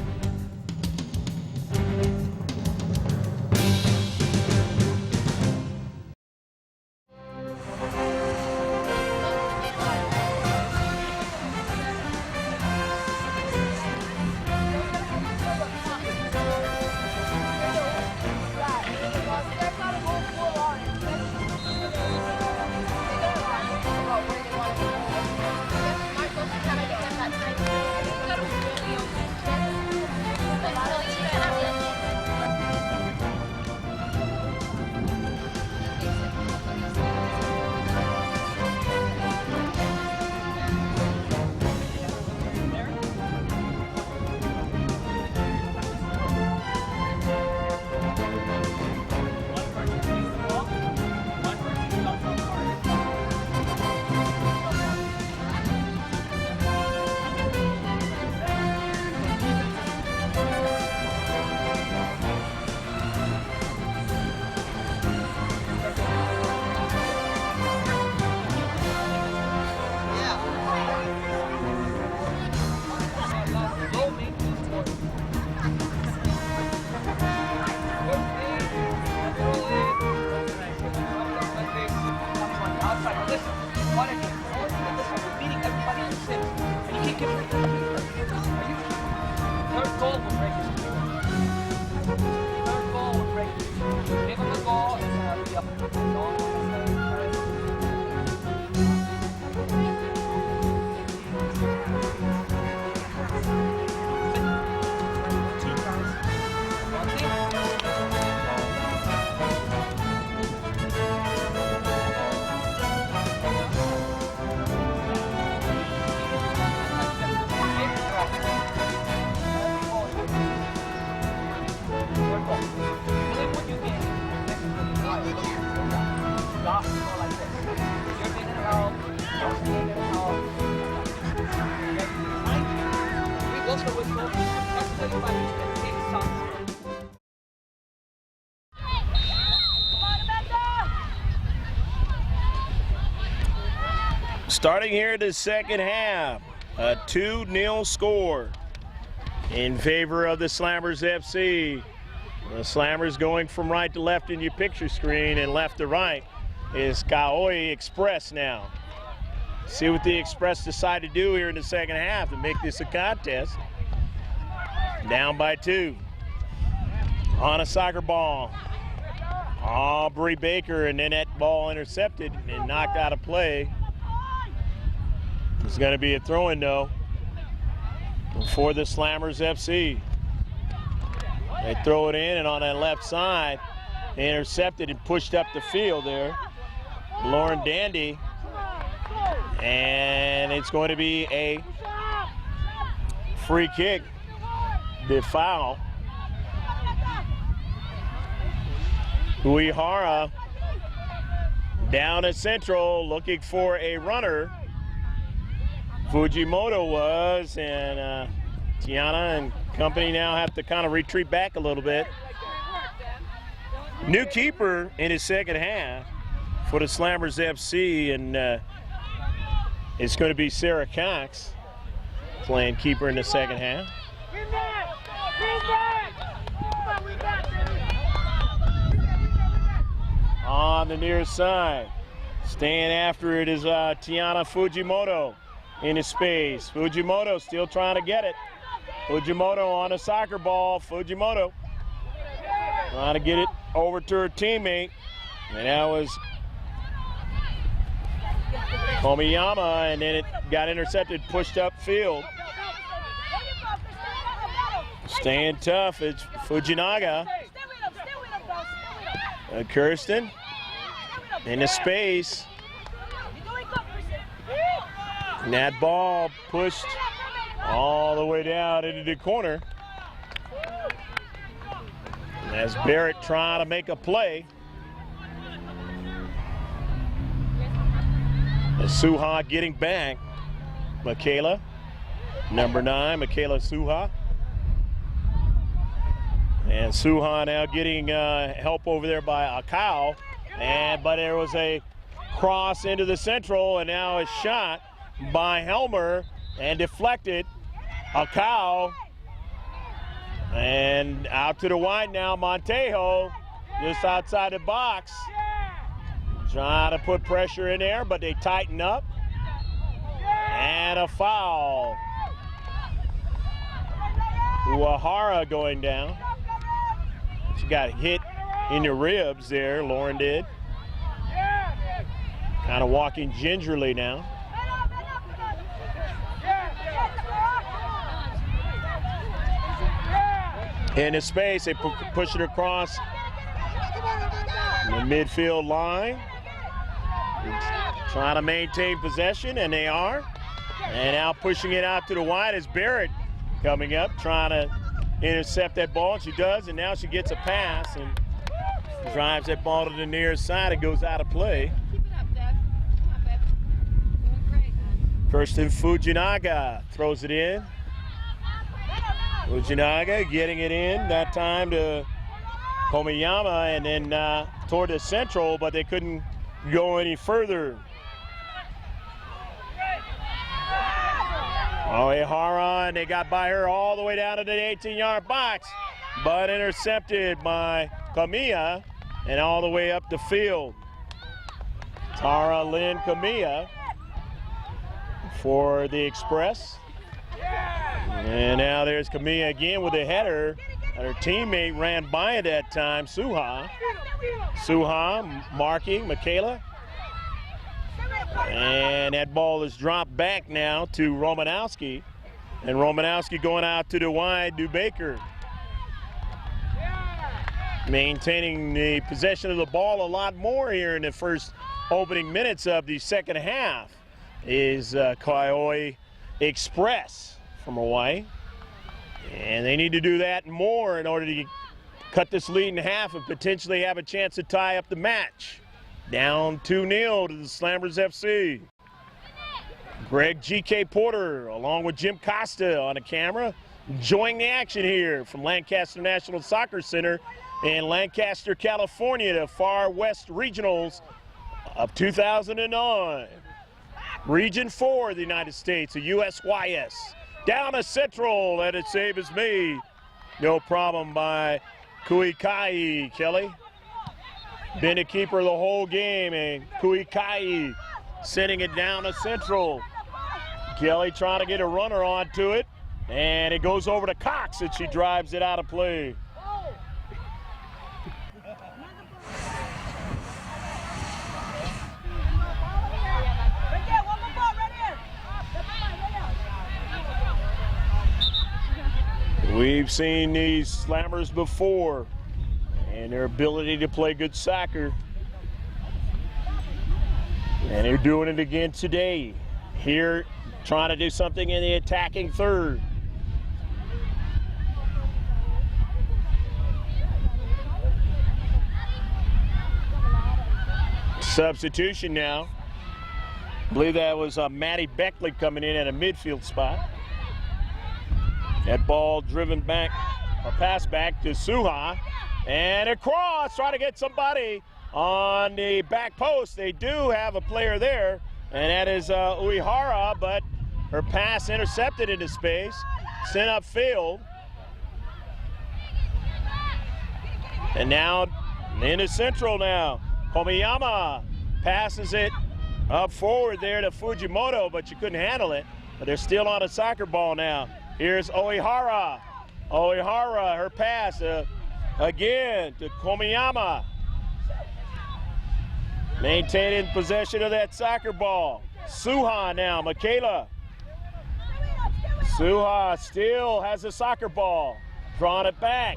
Starting here the second half, a 2-0 score in favor of the Slammers FC. The Slammers going from right to left in your picture screen and left to right is Kaoi Express now. See what the Express decide to do here in the second half to make this a contest. Down by 2. On a soccer ball. Aubrey Baker, and then that ball intercepted and knocked out of play. It's going to be a throw-in, though, for the Slammers FC. They throw it in, and on that left side, they intercepted and pushed up the field there. Lauren Dandy. And it's going to be a free kick. The foul. Uehara down at central looking for a runner. Fujimoto was, and Tiana and company now have to kind of retreat back a little bit. New keeper in his second half for the Slammers FC, and it's going to be Sarah Cox playing keeper in the second half. On the near side, staying after it is Tiana Fujimoto in his space. Fujimoto still trying to get it. Fujimoto on a soccer ball. Fujimoto trying to get it over to her teammate. And that was Komiyama, and then it got intercepted, pushed upfield. Staying tough, it's Fujinaga. Kirsten in the space. And that ball pushed all the way down into the corner. And as Barrett trying to make a play. As Suha getting back. Michaela, number 9, Michaela Suha. And Suha now getting help over there by Akau. But there was a cross into the central, and now a shot by Helmer and deflected. Akau. And out to the wide now, Montejo just outside the box. Trying to put pressure in there, but they tighten up. And a foul. Uehara going down. She got hit in the ribs there, Lauren did. Kind of walking gingerly now. In the space, they push it across the midfield line. Trying to maintain possession, and they are. And now pushing it out to the wide is Barrett coming up, trying to intercept that ball, and she does, and now she gets a pass and drives that ball to the near side. It goes out of play. Keep it up, Deb. Come on, babe. Doing great, man. Kirsten Fujinaga throws it in. Fujinaga getting it in, that time to Komiyama, and then toward the central, but they couldn't go any further. Uehara, and they got by her all the way down to the 18-yard box, but intercepted by Kamiya and all the way up the field. Tara Lynn Kamiya for the Express. And now there's Kamiya again with a header. Her teammate ran by at that time, Suha. Suha marking Michaela. And that ball is dropped back now to Romanowski. And Romanowski going out to the wide to Baker. Maintaining the possession of the ball a lot more here in the first opening minutes of the second half is Kaoi Express from Hawaii. And they need to do that more in order to cut this lead in half and potentially have a chance to tie up the match. Down 2-0 to the Slammers FC. Greg G.K. Porter along with Jim Costa on the camera enjoying the action here from Lancaster National Soccer Center in Lancaster, California, the Far West Regionals of 2009. Region 4 of the United States, a USYS. Down a central, and a save is made. No problem by Kuikai, Kelly. Been a keeper the whole game, and Kuikai sending it down a central. Kelly trying to get a runner onto it, and it goes over to Cox, and she drives it out of play. We've seen these slammers before and their ability to play good soccer. And they're doing it again today. Here, trying to do something in the attacking third. Substitution now. I believe that was Maddie Beckley coming in at a midfield spot. That ball driven back, or passed back to Suha. And across, trying to get somebody on the back post. They do have a player there, and that is Uehara, but her pass intercepted into space, sent upfield. And now into central now. Komiyama passes it up forward there to Fujimoto, but she couldn't handle it. But they're still on a soccer ball now. Here's Uehara. Uehara, her pass again to Komiyama. Maintaining possession of that soccer ball. Suha now, Michaela. Suha still has a soccer ball. Drawing it back.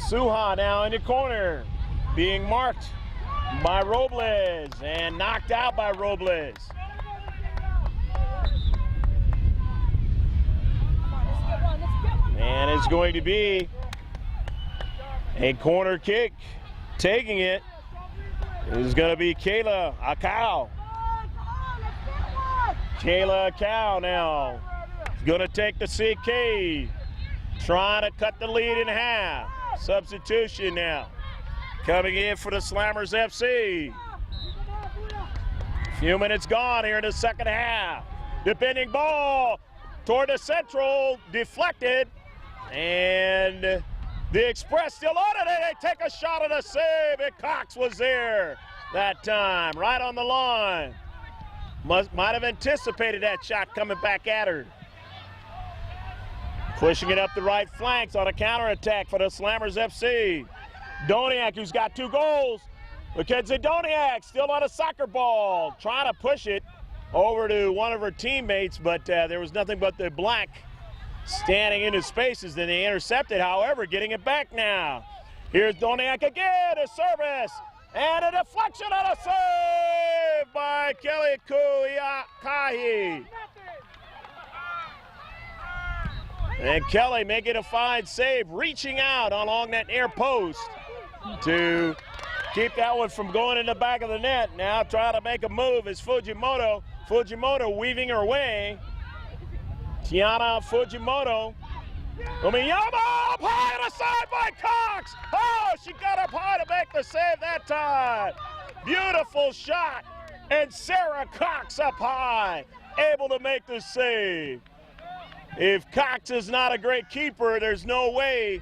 Suha now in the corner. Being marked by Robles and knocked out by Robles. And it's going to be a corner kick. Taking it is going to be Kayla Akau. Kayla Akau now is going to take the CK. Trying to cut the lead in half. Substitution now. Coming in for the Slammers FC. Few minutes gone here in the second half. Defending ball toward the central, deflected. And the Express still on it. They take a shot at a save, and Cox was there that time, right on the line. Might have anticipated that shot coming back at her. Pushing it up the right flanks on a counterattack for the Slammers FC. Doniak, who's got 2 goals. Mackenzie Doniak still on a soccer ball, trying to push it over to one of her teammates, but there was nothing but the black standing in his spaces. Then they intercepted, however, getting it back now. Here's Doniak again, a service, and a deflection on a save by Kelly Kuikai. And Kelly making a fine save, reaching out along that near post to keep that one from going in the back of the net. Now trying to make a move is Fujimoto. Fujimoto weaving her way. Tiana Fujimoto. Umiyama up high on the side by Cox. Oh, she got up high to make the save that time. Beautiful shot. And Sarah Cox up high, able to make the save. If Cox is not a great keeper, there's no way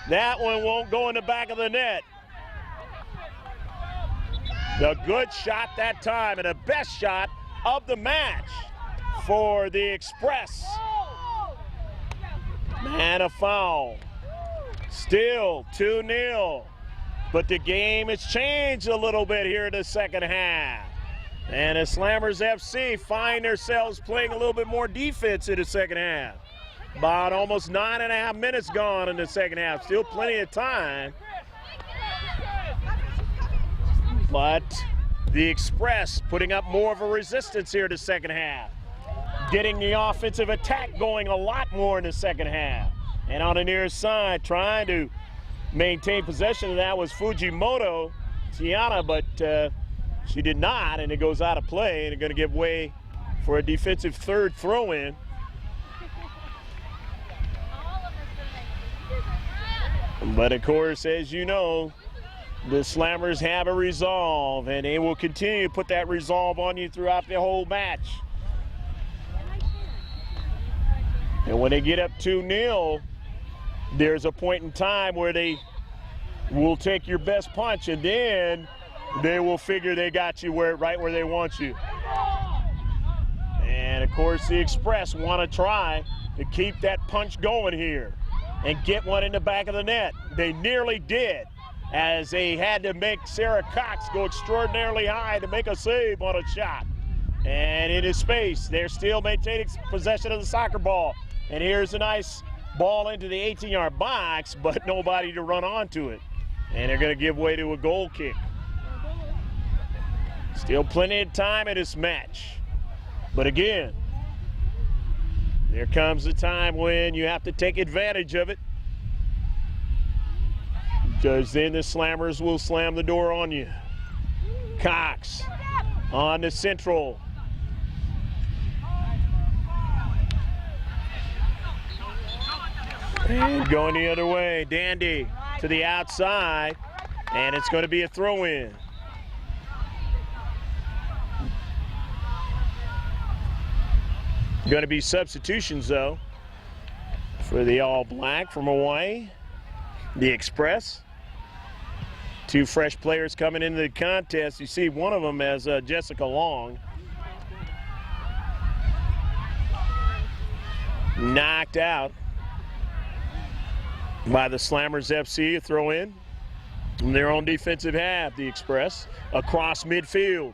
that one won't go in the back of the net. The good shot that time, and the best shot of the match for the Express. And a foul. Still 2-0. But the game has changed a little bit here in the second half. And the Slammers FC find themselves playing a little bit more defense in the second half. About almost 9.5 minutes gone in the second half. Still plenty of time. But the Express putting up more of a resistance here in the second half. Getting the offensive attack going a lot more in the second half. And on the near side, trying to maintain possession of that was Fujimoto, Tiana, but she did not, and it goes out of play, and they're going to give way for a defensive third throw-in. But of course, as you know, the Slammers have a resolve, and they will continue to put that resolve on you throughout the whole match. And when they get up 2-0, there's a point in time where they will take your best punch, and then they will figure they got you right where they want you. And of course, the Express want to try to keep that punch going here and get one in the back of the net. They nearly did, as they had to make Sarah Cox go extraordinarily high to make a save on a shot. And in his space, they're still maintaining possession of the soccer ball. And here's a nice ball into the 18-yard box, but nobody to run onto it. And they're going to give way to a goal kick. Still plenty of time in this match. But again, there comes a time when you have to take advantage of it, because then the Slammers will slam the door on you. Cox on the central. And going the other way, Dandy to the outside, and it's going to be a throw-in. Going to be substitutions, though, for the All Black from Hawaii, the Express. 2 fresh players coming into the contest. You see one of them as Jessica Long. Knocked out by the Slammers FC, a throw in from their own defensive half, the Express, across midfield.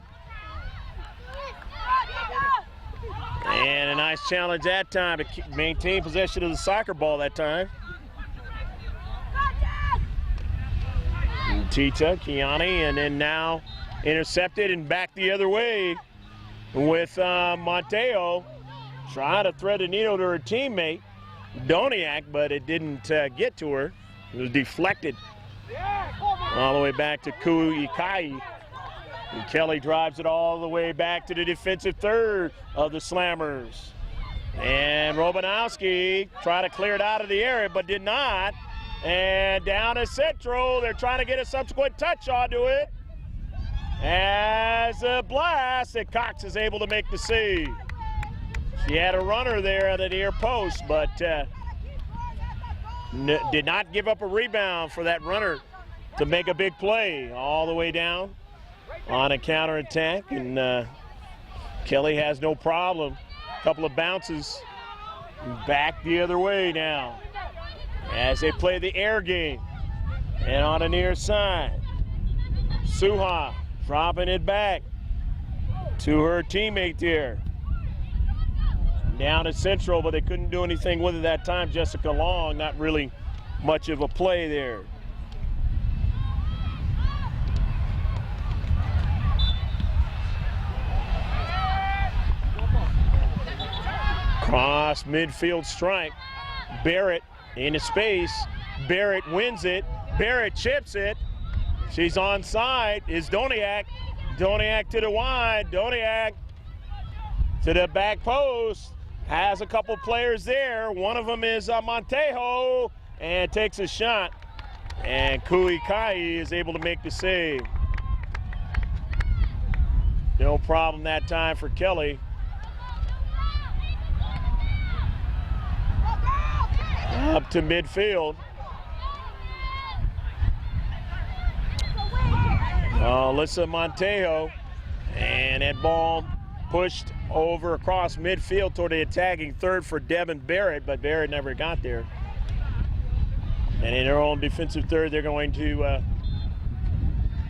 And a nice challenge that time to maintain possession of the soccer ball that time. And Tita, Kiani, and then now intercepted and back the other way with Monteo trying to thread a needle to her teammate, Doniak, but it didn't get to her. It was deflected all the way back to Kuikai. And Kelly drives it all the way back to the defensive third of the Slammers. And Robanowski tried to clear it out of the area, but did not. And down to Central, they're trying to get a subsequent touch onto it. As a blast, and Cox is able to make the save. She had a runner there at the near post, but did not give up a rebound for that runner to make a big play all the way down on a counterattack. And Kelly has no problem. A couple of bounces back the other way now as they play the air game. And on the near side, Suha dropping it back to her teammate there. Down at Central, but they couldn't do anything with it that time. Jessica Long, not really much of a play there. Cross midfield strike. Barrett into space. Barrett wins it. Barrett chips it. She's onside. Is Doniak. Doniak to the wide. Doniak to the back post. Has a couple players there. One of them is Montejo, and takes a shot. And Kuikai is able to make the save. No problem that time for Kelly. Up to midfield. Alyssa Montejo, and that ball pushed over across midfield toward the attacking third for Devin Barrett, but Barrett never got there. And in their own defensive third, they're going to,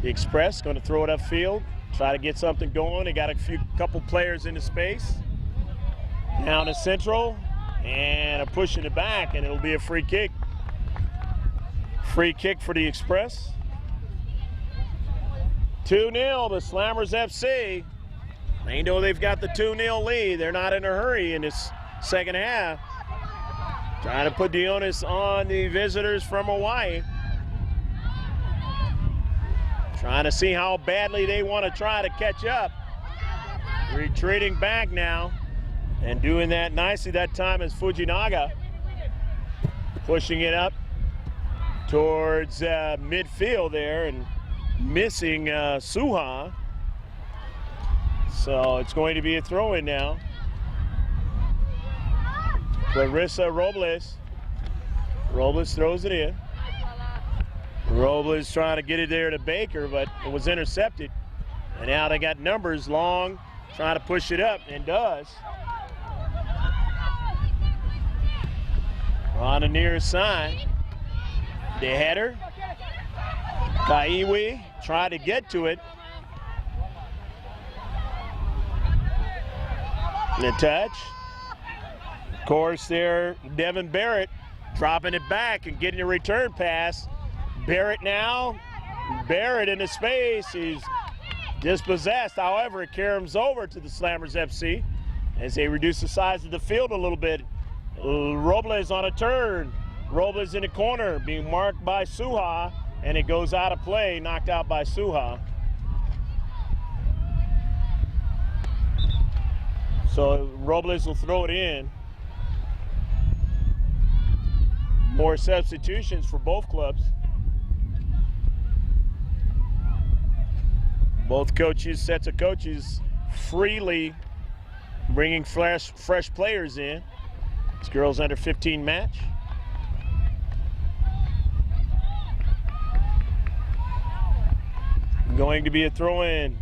the Express, going to throw it upfield, try to get something going. They got couple players into space. Down to Central, and a push in the back, and it'll be a free kick. Free kick for the Express. 2-0, the Slammers FC. They know they've got the 2-0 lead. They're not in a hurry in this second half. Trying to put the onus on the visitors from Hawaii. Trying to see how badly they want to try to catch up. Retreating back now, and doing that nicely that time is Fujinaga. Pushing it up towards midfield there, and missing Suha. So it's going to be a throw-in now. Clarissa Robles. Robles throws it in. Robles trying to get it there to Baker, but it was intercepted. And now they got numbers long, trying to push it up, and does. On the near side, the header. Kaiwi tried to get to it. The touch. Of course, there, Devin Barrett dropping it back and getting a return pass. Barrett now. Barrett in the space. He's dispossessed. However, it carries over to the Slammers FC as they reduce the size of the field a little bit. Robles on a turn. Robles in the corner, being marked by Suha, and it goes out of play, knocked out by Suha. So Robles will throw it in. More substitutions for both clubs. Both coaches, sets of coaches, freely bringing fresh players in. This girls under 15 match. Going to be a throw-in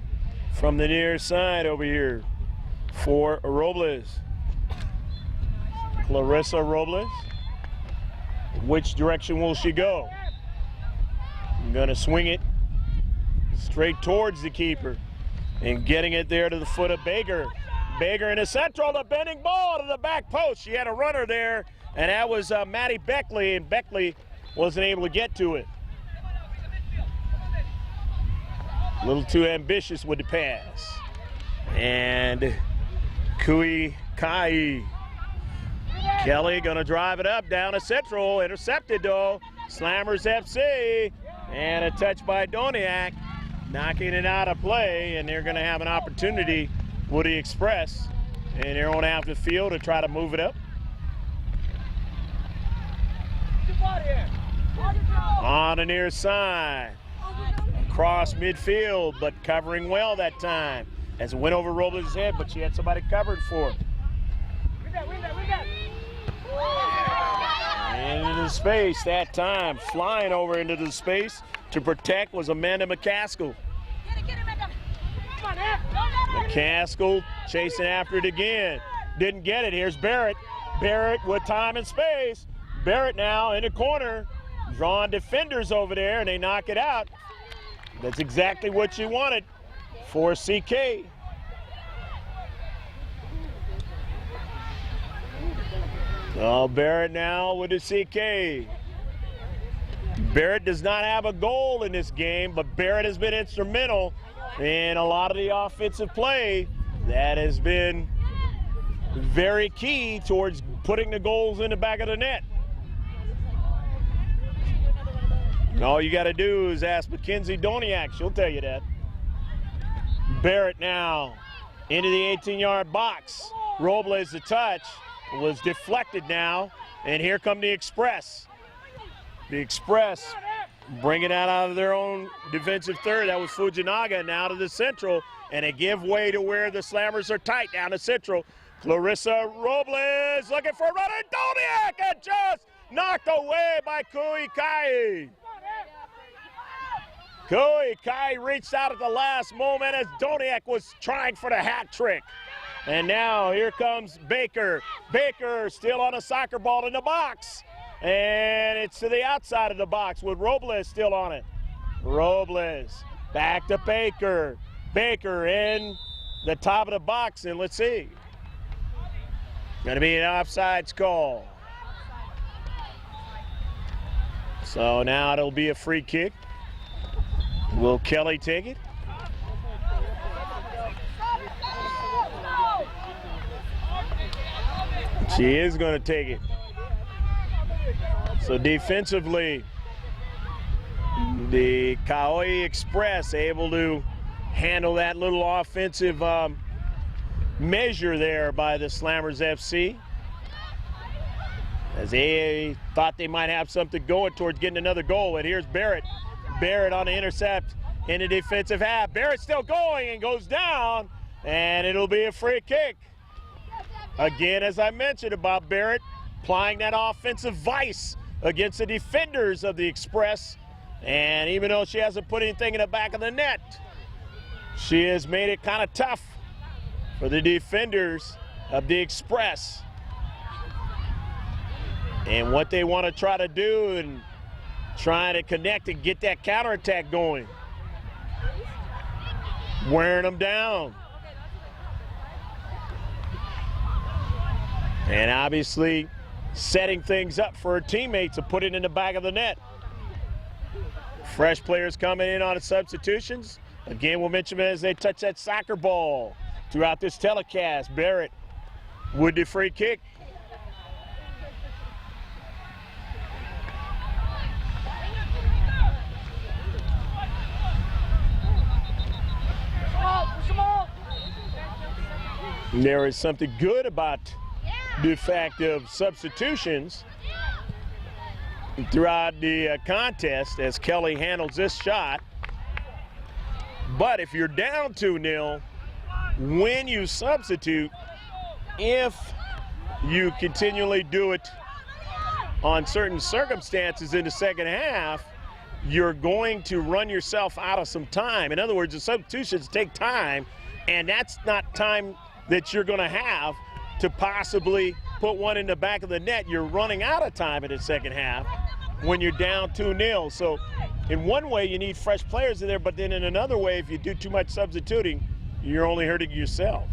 from the near side over here for Robles. Clarissa Robles. Which direction will she go? I'm gonna swing it straight towards the keeper and getting it there to the foot of Baker. Baker in the central, the bending ball to the back post. She had a runner there, and that was Maddie Beckley, and Beckley wasn't able to get to it. A little too ambitious with the pass. And Kui Kai. Kelly gonna drive it up down to central, intercepted though. Slammers FC, and a touch by Doniak, knocking it out of play, and they're gonna have an opportunity with the Express, and they're on half the field to try to move it up. On the near side, across midfield, but covering well that time. As it went over Robles' head, but she had somebody covered for it. Into the space that time, flying over into the space to protect was Amanda McCaskill. McCaskill chasing after it again. Didn't get it. Here's Barrett. Barrett with time and space. Barrett now in the corner. Drawing defenders over there, and they knock it out. That's exactly what you wanted for CK. Oh, Barrett now with the CK. Barrett does not have a goal in this game, but Barrett has been instrumental in a lot of the offensive play that has been very key towards putting the goals in the back of the net. All you got to do is ask Mackenzie Doniak. She'll tell you that. Barrett now into the 18-yard box. Robles the touch. Was deflected now, and here come the Express. The Express bring it out of their own defensive third. That was Fujinaga now to the central, and they give way to where the Slammers are tight down to central. Clarissa Robles looking for a runner. Doniak, and just knocked away by Kui Kai. Kui Kai reached out at the last moment as Doniak was trying for the hat trick. And now here comes Baker. Baker still on a soccer ball in the box. And it's to the outside of the box with Robles still on it. Robles back to Baker. Baker in the top of the box, and let's see. Gonna be an offsides call. So now it'll be a free kick. Will Kelly take it? She is going to take it. So defensively, the Kauai Express able to handle that little offensive measure there by the Slammers FC. As they thought they might have something going towards getting another goal. And here's Barrett. Barrett on the intercept. in the defensive half. Barrett still going and goes down, and it'll be a free kick. Again, as I mentioned about Barrett applying that offensive vice against the defenders of the Express, and even though she hasn't put anything in the back of the net, she has made it kind of tough for the defenders of the Express. And what they want to try to do and try to connect and get that counterattack going. Wearing them down. And obviously setting things up for her teammates to put it in the back of the net. Fresh players coming in on the substitutions. Again, we'll mention as they touch that soccer ball throughout this telecast. Barrett with the free kick. There is something good about the fact of substitutions throughout the contest as Kelly handles this shot. But if you're down 2-0, when you substitute, if you continually do it on certain circumstances in the second half, you're going to run yourself out of some time. In other words, the substitutions take time, and that's not time that you're going to have to possibly put one in the back of the net. You're running out of time in the second half when you're down 2-0. So in one way, you need fresh players in there, but then in another way, if you do too much substituting, you're only hurting yourself.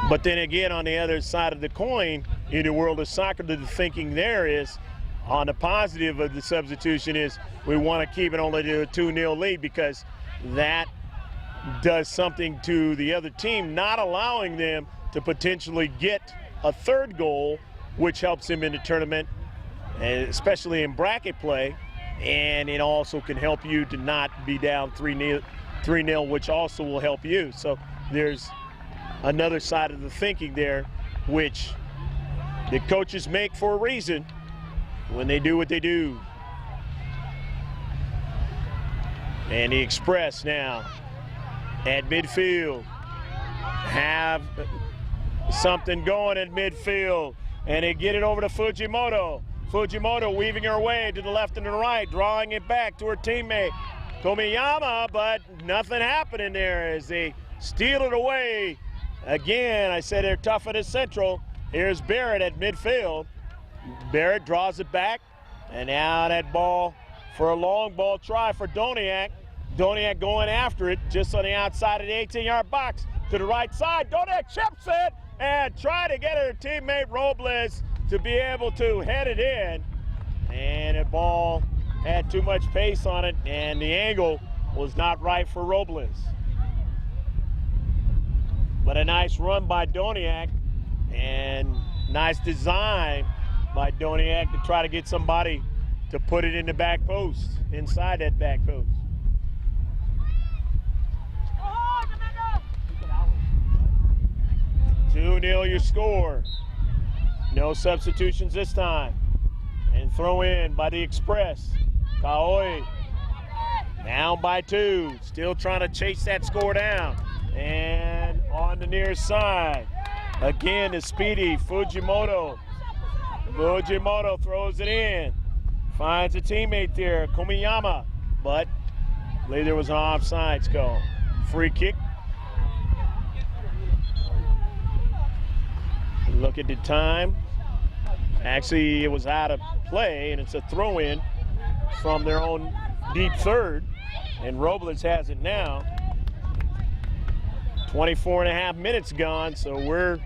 But then again, on the other side of the coin, in the world of soccer, the thinking there is, on the positive of the substitution is, we want to keep it only to a 2-0 lead, because that does something to the other team, not allowing them to potentially get a third goal, which helps them in the tournament, and especially in bracket play. And it also can help you to not be down 3-0, which also will help you. So there's another side of the thinking there, which the coaches make for a reason when they do what they do. And the Express now at midfield have something going at midfield, and they get it over to Fujimoto. Fujimoto weaving her way to the left and the right, drawing it back to her teammate Komiyama, but nothing happening there as they steal it away. Again, I said they're tough at the central. Here's Barrett at midfield. Barrett draws it back, and now that ball for a long ball try for Doniak. Doniak going after it just on the outside of the 18-yard box to the right side. Doniak chips it and try to get her teammate Robles to be able to head it in. And the ball had too much pace on it, and the angle was not right for Robles. But a nice run by Doniak, and nice design by Doniak to try to get somebody to put it in the back post, inside that back post. Two 2-0 your score. No substitutions this time. And throw in by the Express. Kaoi down by 2. Still trying to chase that score down. And on the near side. Again, the speedy Fujimoto. Fujimoto throws it in. Finds a teammate there, Komiyama. But I believe there was an offsides call. Free kick. Look at the time. Actually, it was out of play, and it's a throw-in from their own deep third. And Robles has it now. 24 and a half minutes gone, so we're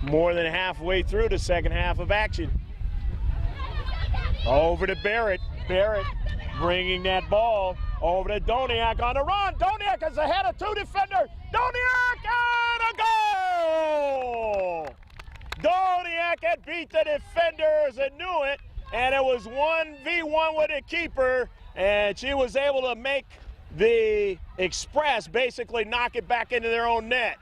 more than halfway through the second half of action. Over to Barrett. Barrett bringing that ball over to Doniak on the run. Doniak is ahead of 2 defenders. Doniak and a goal! Doniak had beat the defenders and knew it, and it was 1v1 with the keeper, and she was able to make the Express basically knock it back into their own net.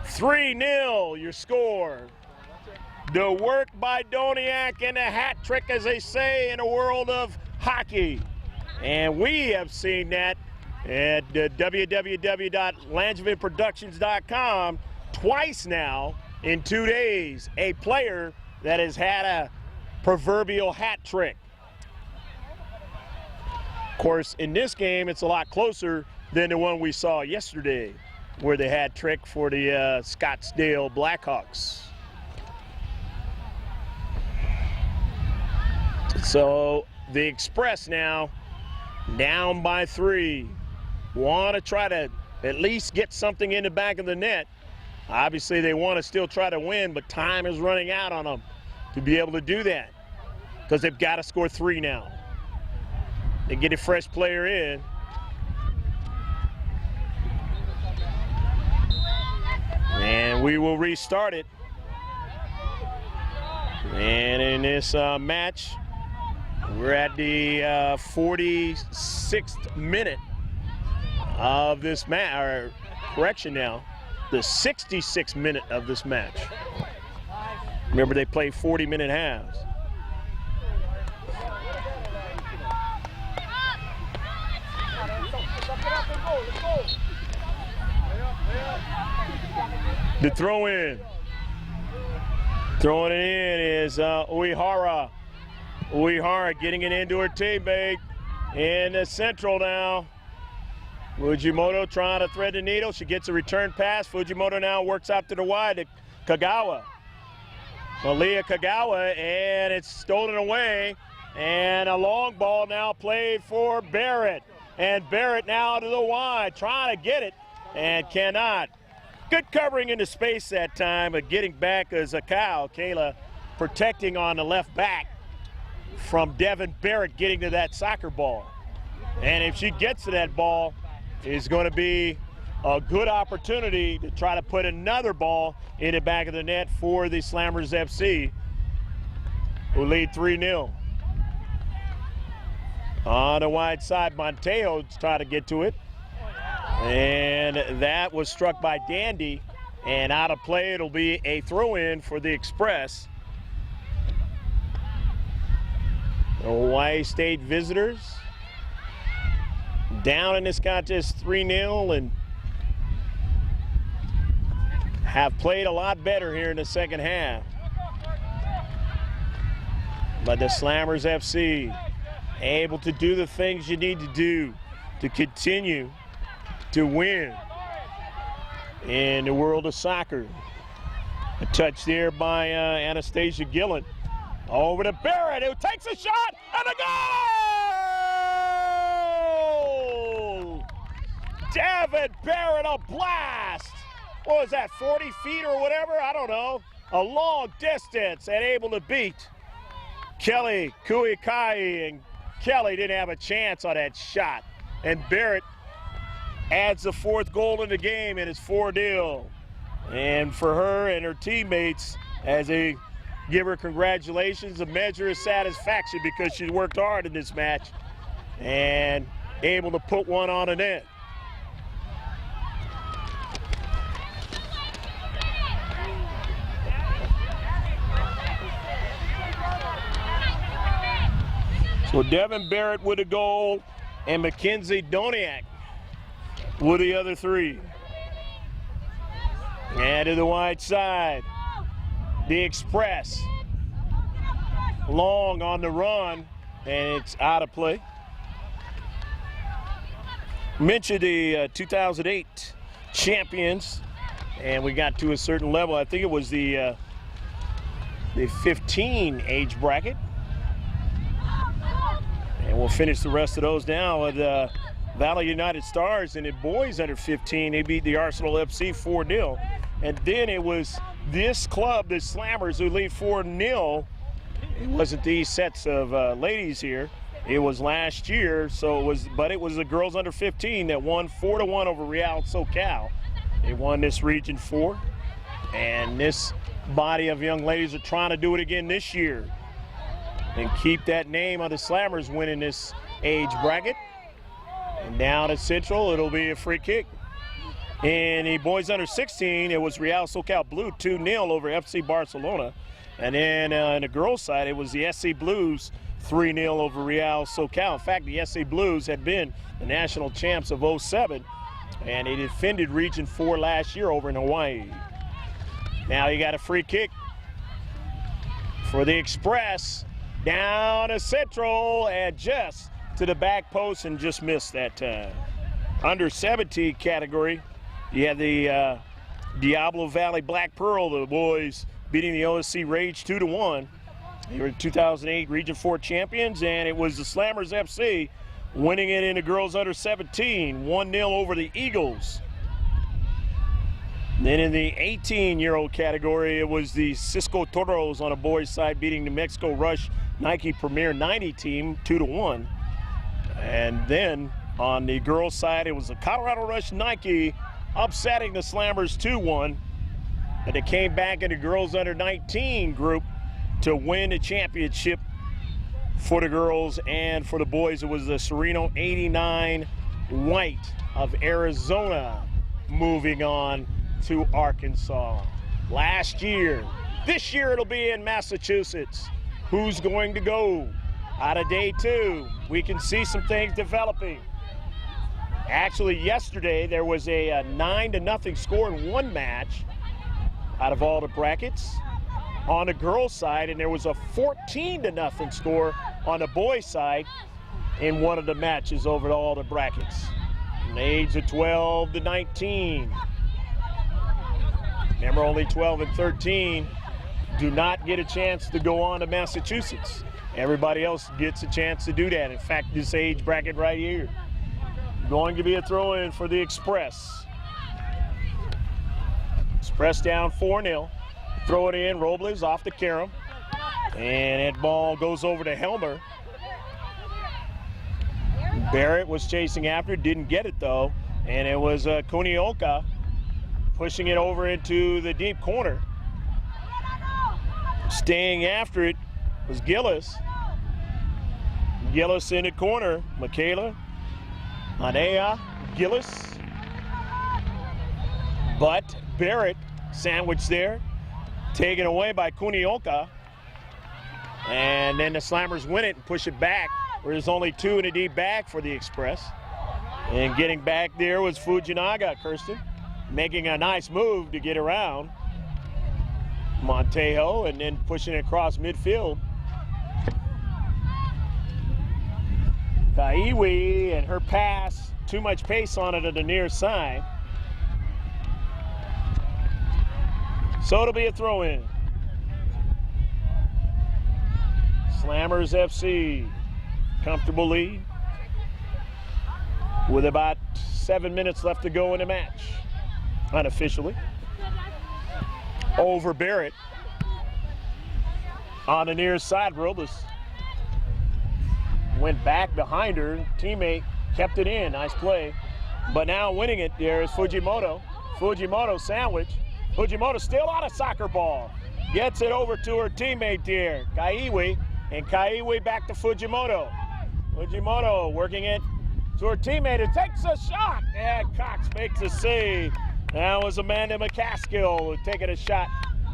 3-0 your score. The work by Doniak and the hat trick, as they say in the world of hockey. And we have seen that at www.langevinproductions.com twice now in 2 days. A player that has had a proverbial hat trick. Of course, in this game, it's a lot closer than the one we saw yesterday, where they had trick for the Scottsdale Blackhawks. So the Express now down by 3. Want to try to at least get something in the back of the net. Obviously, they want to still try to win, but time is running out on them to be able to do that because they've got to score 3 now. They get a fresh player in. And we will restart it. And in this match, we're at the 46th minute of this match, or correction now, the 66th minute of this match. Remember, they play 40-minute halves. The throw in. Throwing it in is Uehara. Uehara getting it into her teammate in the central now. Fujimoto trying to thread the needle. She gets a return pass. Fujimoto now works out to the wide to Kagawa. Malia Kagawa, and it's stolen away. And a long ball now played for Barrett. And Barrett now to the wide, trying to get it, and cannot. Good covering into space that time, but getting back is Kayla protecting on the left back from Devin Barrett getting to that soccer ball. And if she gets to that ball, it's going to be a good opportunity to try to put another ball in the back of the net for the Slammers FC, who lead 3-0. On the wide side, Montejo's trying to get to it. And that was struck by Dandy. And out of play, it'll be a throw-in for the Express. The Hawaii State visitors down in this contest 3-0 and have played a lot better here in the second half. But the Slammers FC able to do the things you need to do to continue to win in the world of soccer. A touch there by Anastasia Gillen. Over to Barrett, who takes a shot, and a goal! David Barrett, a blast! What was that, 40 feet or whatever? I don't know. A long distance and able to beat Kelly Kuikai, and Kelly didn't have a chance on that shot. And Barrett adds the 4th goal in the game, and it's 4-0. And for her and her teammates, as they give her congratulations, a measure of satisfaction because she worked hard in this match and able to put one on the net. So Devin Barrett with a goal and Mackenzie Doniak with the other 3. And to the wide side, the Express. Long on the run, and it's out of play. Mentioned the 2008 champions, and we got to a certain level. I think it was the 15 age bracket. And we'll finish the rest of those now with Valley United Stars, and in boys under 15, they beat the Arsenal FC 4-0. And then it was this club, the Slammers, who lead 4-0. It wasn't these sets of ladies here. It was last year, but it was the girls under 15 that won 4-1 over Real SoCal. They won this Region 4, and this body of young ladies are trying to do it again this year and keep that name of the Slammers winning this age bracket. And down at Central, it'll be a free kick. In the boys under 16, it was Real SoCal Blue 2-0 over FC Barcelona. And then on the girls' side, it was the SC Blues 3-0 over Real SoCal. In fact, the SC Blues had been the national champs of '07, and they defended Region 4 last year over in Hawaii. Now you got a free kick for the Express. Down to Central and just to the back post and just missed that time. Under 17 category, you have the Diablo Valley Black Pearl, the boys beating the OSC Rage 2-1. They were 2008 Region 4 champions, and it was the Slammers FC winning it in the girls under 17, 1-0 over the Eagles. Then in the 18-year-old category, it was the Cisco Toros on the boys' side beating the Mexico Rush Nike Premier 90 team 2-1. And then on the girls' side, it was the Colorado Rush Nike upsetting the Slammers 2-1. And they came back in the girls under 19 group to win the championship for the girls, and for the boys it was the Sereno 89 White of Arizona moving on to Arkansas. Last year, this year it'll be in Massachusetts. Who's going to go out of day 2? We can see some things developing. Actually, yesterday there was a 9-0 score in one match out of all the brackets on the girls' side, and there was a 14-0 score on the boys' side in one of the matches over all the brackets. From the age of 12 to 19. Remember, only 12 and 13 do not get a chance to go on to Massachusetts. Everybody else gets a chance to do that. In fact, this age bracket right here. Going to be a throw-in for the Express. Express down 4-0. Throw it in, Robles off to Karam. And that ball goes over to Helmer. Barrett was chasing after it, didn't get it though. And it was Kunioka pushing it over into the deep corner. Staying after it was Gillis. Gillis in the corner. Michaela, Anea, Gillis. But Barrett sandwiched there. Taken away by Kunioka. And then the Slammers win it and push it back, where there's only 2 in the deep back for the Express. And getting back there was Fujinaga, Kirsten, making a nice move to get around Montejo and then pushing it across midfield. Kaiwi and her pass, too much pace on it at the near side. So it'll be a throw-in. Slammers FC, comfortable lead with about 7 minutes left to go in the match, unofficially. Over Barrett on the near side. Robles went back behind her. Teammate kept it in. Nice play. But now winning it there is Fujimoto. Fujimoto sandwich. Fujimoto still on a soccer ball. Gets it over to her teammate there, Kaiwi. And Kaiwi back to Fujimoto. Fujimoto working it to her teammate. It takes a shot. And Cox makes a save. That was Amanda McCaskill taking a shot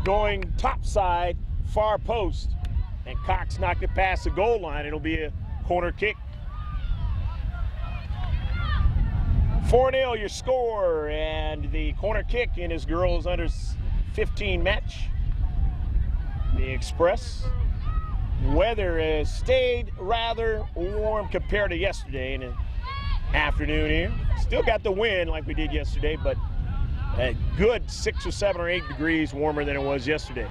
going topside, far post. And Cox knocked it past the goal line. It'll be a corner kick. 4-0 your score, and the corner kick in his girls under 15 match. The Express. Weather has stayed rather warm compared to yesterday in the afternoon here. Still got the wind like we did yesterday, but a good 6 or 7 or 8 degrees warmer than it was yesterday.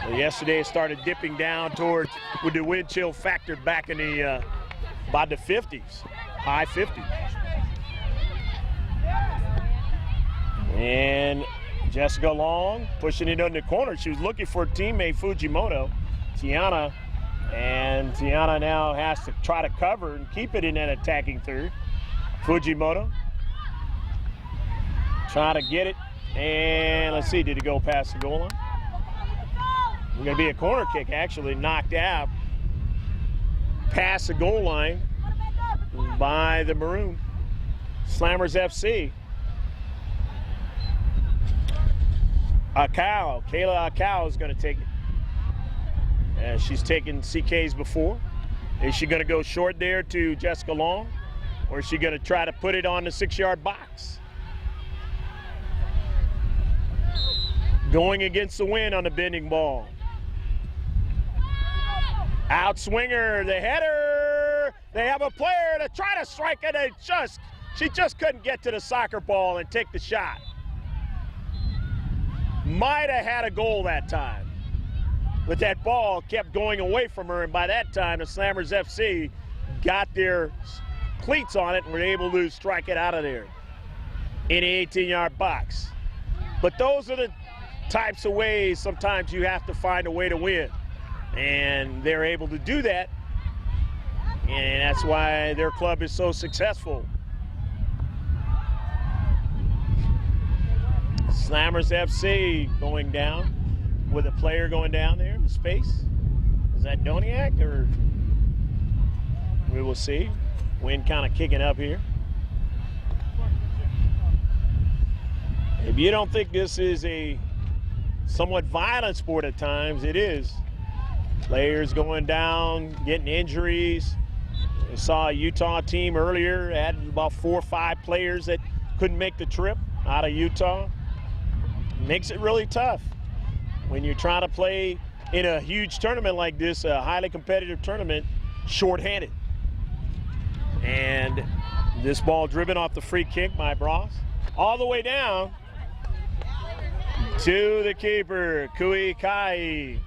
Yesterday it started dipping down towards, with the wind chill factored back in the about the 50s, high 50s. And Jessica Long pushing it in the corner. She was looking for teammate Fujimoto, Tiana, and Tiana now has to try to cover and keep it in that attacking third. Fujimoto trying to get it, and let's see, did it go past the goal line? It's going to be a corner kick, actually, knocked out past the goal line by the Maroon. Slammers FC. Kayla Akau is going to take it. She's taken CKs before. Is she going to go short there to Jessica Long? Or is she going to try to put it on the 6-yard box? Going against the wind on the bending ball. Outswinger, the header. They have a player to try to strike it. She just couldn't get to the soccer ball and take the shot. Might have had a goal that time. But that ball kept going away from her, and by that time, the Slammers FC got their cleats on it and were able to strike it out of there in the 18-yard box. But those are the types of ways sometimes you have to find a way to win. And they're able to do that, and that's why their club is so successful. Slammers FC going down with a player going down there in space. Is that Doniak, or we will see. Wind kind of kicking up here. If you don't think this is a somewhat violent sport at times, it is. Players going down, getting injuries. We saw a Utah team earlier, added about 4 or 5 players that couldn't make the trip out of Utah. Makes it really tough when you're trying to play in a huge tournament like this, a highly competitive tournament, shorthanded. And this ball driven off the free kick by Bros, all the way down to the keeper, Kui Kai.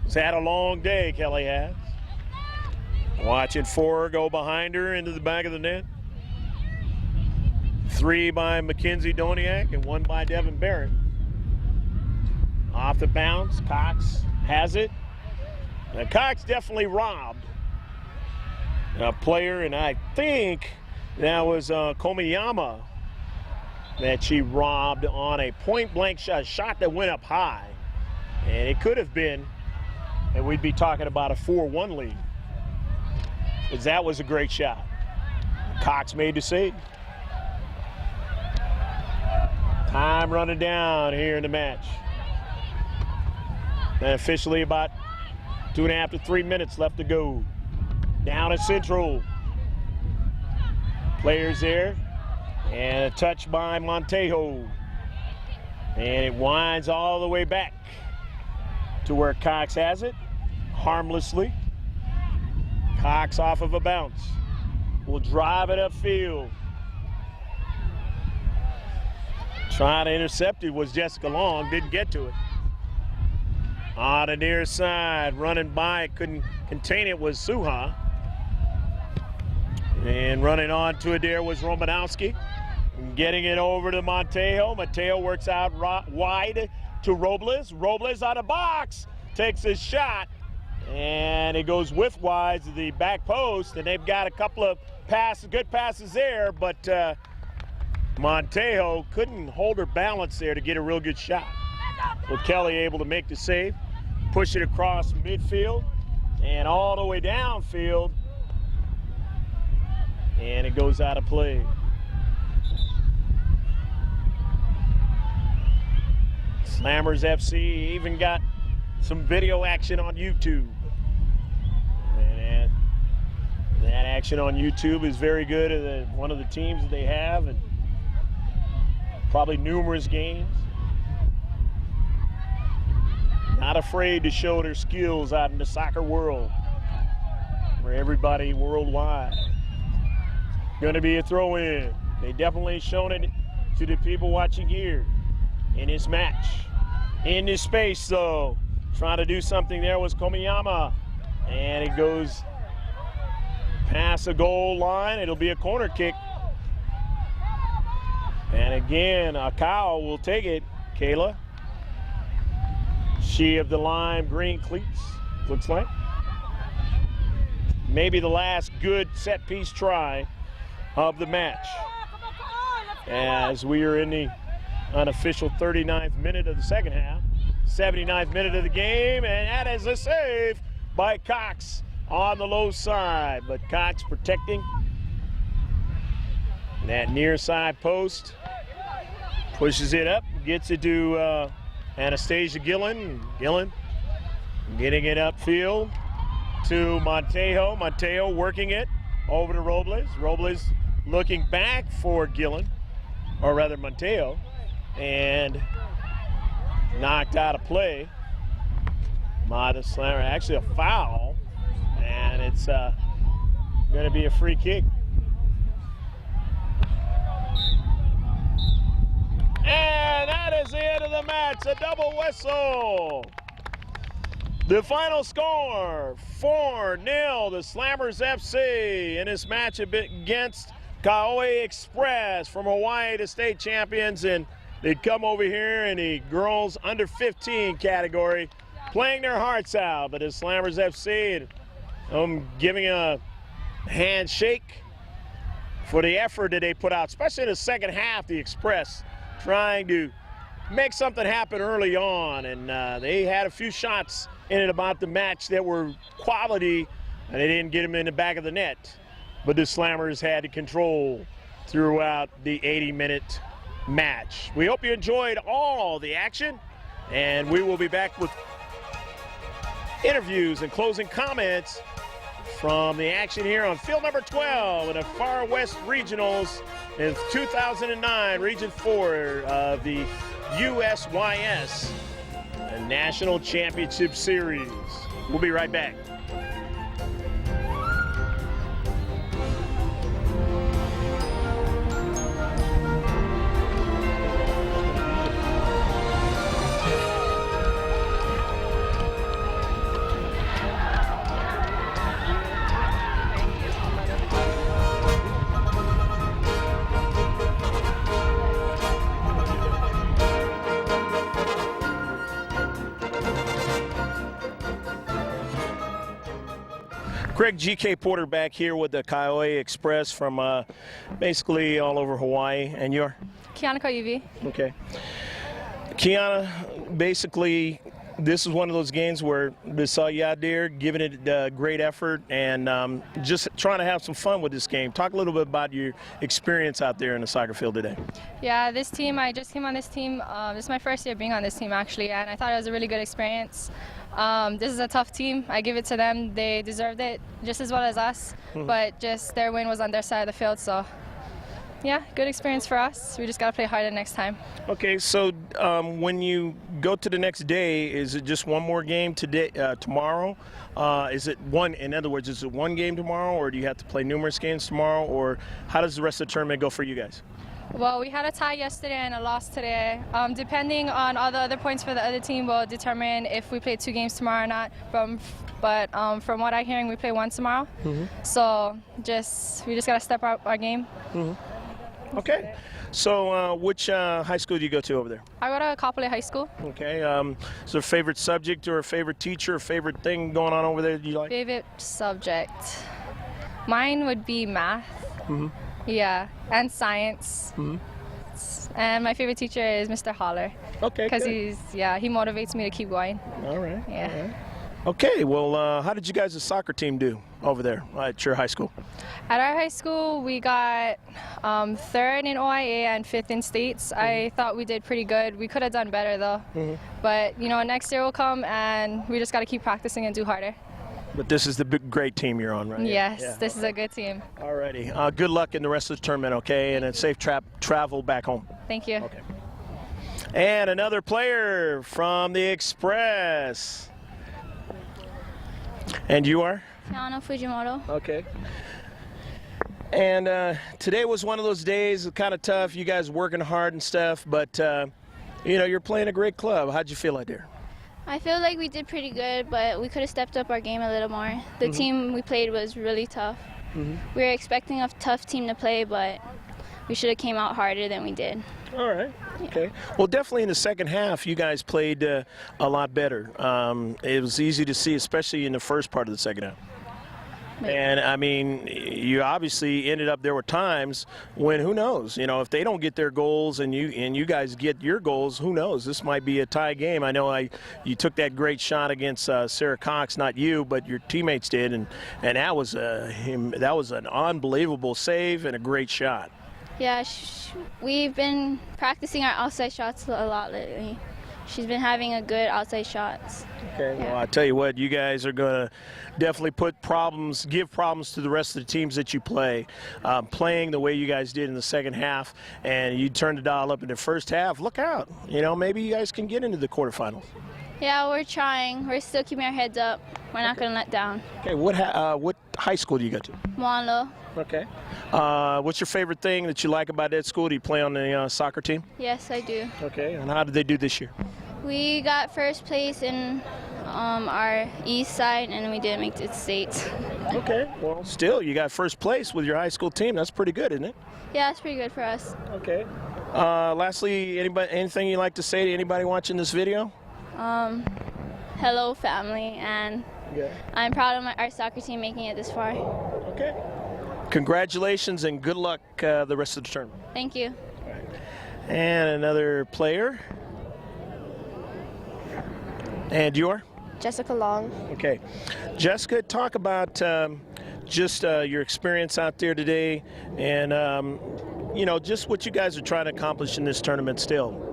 He's had a long day, Kelly has. Watching 4 go behind her into the back of the net. 3 by Mackenzie Doniak and 1 by Devin Barrett. Off the bounce, Cox has it. Now, Cox definitely robbed a player, and I think that was Komiyama that she robbed on a point-blank shot that went up high. And it could have been, and we'd be talking about a 4-1 lead. Because that was a great shot. Cox made the save. Time running down here in the match. And officially about 2.5 to 3 minutes left to go. Down at Central. Players there. And a touch by Montejo. And it winds all the way back to where Cox has it. Harmlessly. Cox off of a bounce. Will drive it upfield. Trying to intercept it was Jessica Long. Didn't get to it. On the near side, running by it, couldn't contain it, was Suha. And running on to it there was Romanowski. Getting it over to Mateo. Mateo works out wide to Robles. Robles out of box, takes a shot, and it goes widthwise to the back post, and they've got a couple of passes, good passes there, but Montejo couldn't hold her balance there to get a real good shot. With Kelly able to make the save, push it across midfield and all the way downfield, and it goes out of play. Slammers FC even got some video action on YouTube. And that action on YouTube is very good. One of the teams that they have, and probably numerous games. Not afraid to show their skills out in the soccer world, where everybody worldwide. Going to be a throw-in. They definitely shown it to the people watching here in this match. In this space, though, trying to do something there was Komiyama, and it goes past the goal line. It'll be a corner kick. And again, Akao will take it, Kayla. She of the lime green cleats, looks like. Maybe the last good set piece try of the match. As we are in the unofficial 39th minute of the second half, 79th minute of the game, and that is a save by Cox on the low side. But Cox protecting that near side post, pushes it up, gets it to Anastasia Gillen. Gillen getting it upfield to Montejo. Montejo working it over to Robles. Robles looking back for Gillen, or rather Montejo, and knocked out of play by the slammer. Actually a foul, and it's going to be a free kick. And that is the end of the match, a double whistle. The final score, 4-0, the Slammers FC in this match against Kaoi Express from Hawaii, the state champions. And they come over here in the girls under 15 category, playing their hearts out. But the Slammers FC, giving a handshake for the effort that they put out, especially in the second half, the Express trying to make something happen early on. And they had a few shots in and about the match that were quality, and they didn't get them in the back of the net. But the Slammers had to control throughout the 80-minute match. We hope you enjoyed all the action, and we will be back with interviews and closing comments from the action here on field number 12 in the Far West Regionals in 2009, Region 4 of the USYS National Championship Series. We'll be right back. Greg GK Porter back here with the Kaoi Express from basically all over Hawaii. And you're? Kiana Kauivi. Okay. Kiana, basically, this is one of those games where we saw you out there giving it great effort and just trying to have some fun with this game. Talk a little bit about your experience out there in the soccer field today. Yeah, this team, I just came on this team. This is my first year being on this team, actually, and I thought it was a really good experience. This is a tough team. I give it to them. They deserved it just as well as us, but just their win was on their side of the field, so yeah, good experience for us. We just got to play harder next time. Okay, so when you go to the next day, is it just one more game today, tomorrow? Is it one, in other words, is it one game tomorrow, or do you have to play numerous games tomorrow, or how does the rest of the tournament go for you guys? Well, we had a tie yesterday and a loss today. Depending on all the other points for the other team will determine if we play 2 games tomorrow or not. But from what I'm hearing, we play 1 tomorrow. So we just got to step up our game. Okay. So which high school do you go to over there? I go to Kapolei High School. Okay. Is there a favorite subject or a favorite teacher or favorite thing going on over there that you like? Favorite subject? Mine would be math. Yeah, and science. And my favorite teacher is Mr. Holler. Okay. Because he motivates me to keep going. All right. Yeah. All right. Okay, well, how did you guys' soccer team do over there at your high school? At our high school, we got 3rd in OIA and 5th in states. I thought we did pretty good. We could have done better, though. But, next year will come, and we just got to keep practicing and do harder. But this is the big, great team you're on, right? Yes, this is a good team. All righty. Good luck in the rest of the tournament, okay? And a safe travel back home. Thank you. Okay. And another player from the Express. And you are? Kiana Fujimoto. Okay. And today was one of those days, kind of tough. You guys working hard and stuff, but, you're playing a great club. How'd you feel out there? I feel like we did pretty good, but we could have stepped up our game a little more. The team we played was really tough. We were expecting a tough team to play, but we should have came out harder than we did. All right. Okay. Well, definitely in the second half, you guys played a lot better. It was easy to see, especially in the first part of the second half. And, I mean, you obviously ended up, there were times when, who knows, if they don't get their goals and you guys get your goals, who knows? This might be a tie game. I know you took that great shot against Sarah Cox, not you, but your teammates did, and that was an unbelievable save and a great shot. Yeah, we've been practicing our outside shots a lot lately. she's been having a good outside shots. Okay, well, I tell you what, you guys are going to definitely give problems to the rest of the teams that you play. Playing the way you guys did in the second half, and you turned the dial up in the first half, look out. Maybe you guys can get into the quarterfinals. Yeah, we're trying. We're still keeping our heads up. We're not going to let down. Okay, what high school do you go to? Moanlo. Okay. What's your favorite thing that you like about that school? Do you play on the soccer team? Yes, I do. Okay, and how did they do this year? We got first place in our east side, and we didn't make it to states. Okay, well, still, you got first place with your high school team. That's pretty good, isn't it? Yeah, it's pretty good for us. Okay. Lastly, anything you'd like to say to anybody watching this video? Hello, family, and I'm proud of our soccer team making it this far. Okay. Congratulations and good luck the rest of the tournament. Thank you. And another player. And you are? Jessica Long. Okay. Jessica, talk about just your experience out there today and, just what you guys are trying to accomplish in this tournament still.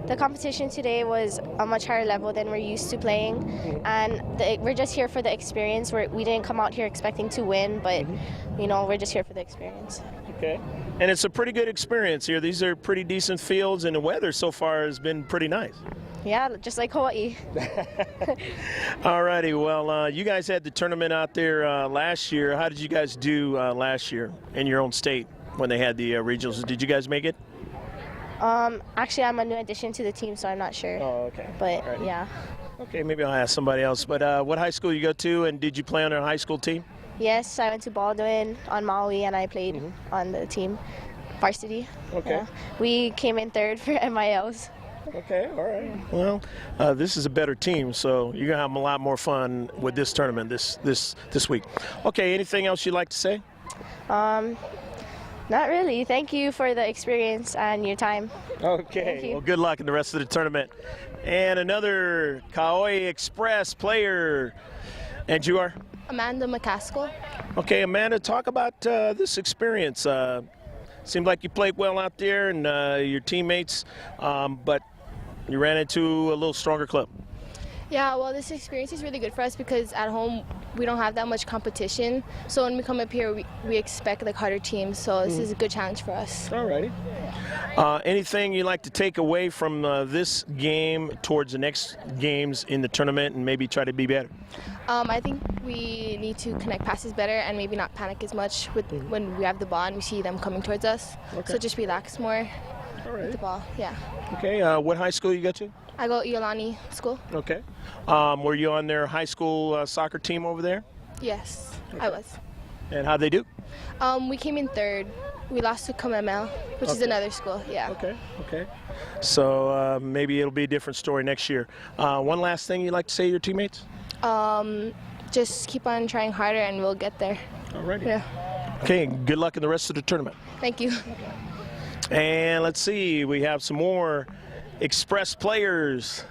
The competition today was a much higher level than we're used to playing, and we're just here for the experience. We didn't come out here expecting to win, but we're just here for the experience. Okay. And it's a pretty good experience here. These are pretty decent fields, and the weather so far has been pretty nice. Yeah, just like Hawaii. All righty. Well, you guys had the tournament out there last year. How did you guys do last year in your own state when they had the regionals? Did you guys make it? Actually, I'm a new addition to the team, so I'm not sure. Oh, okay. But, Alrighty. yeah. Okay, maybe I'll ask somebody else. But what high school you go to, and did you play on a high school team? Yes, I went to Baldwin on Maui, and I played on the team, varsity. Okay. Yeah. We came in third for MILs. Okay, all right. Well, this is a better team, so you're going to have a lot more fun with this tournament this week. Okay, anything else you'd like to say? Not really. Thank you for the experience and your time. Okay. Thank you. Well, good luck in the rest of the tournament. And another Kauai Express player. And you are? Amanda McCaskill. Okay, Amanda, talk about this experience. Seemed like you played well out there and your teammates, but you ran into a little stronger club. Yeah, well, this experience is really good for us because at home we don't have that much competition. So when we come up here, we expect like harder teams. So this is a good challenge for us. All righty. Anything you'd like to take away from this game towards the next games in the tournament and maybe try to be better? I think we need to connect passes better and maybe not panic as much when we have the ball and we see them coming towards us. Okay. So just relax more All right. with the ball. Yeah. Okay. What high school you go to? I go Iolani School. Okay. Were you on their high school soccer team over there? Yes, I was. And how'd they do? We came in third. We lost to Kamemel, which is another school. Yeah. Okay. Okay. So maybe it'll be a different story next year. One last thing you'd like to say to your teammates? Just keep on trying harder and we'll get there. All righty. Yeah. Okay. Good luck in the rest of the tournament. Thank you. And let's see. We have some more Express players.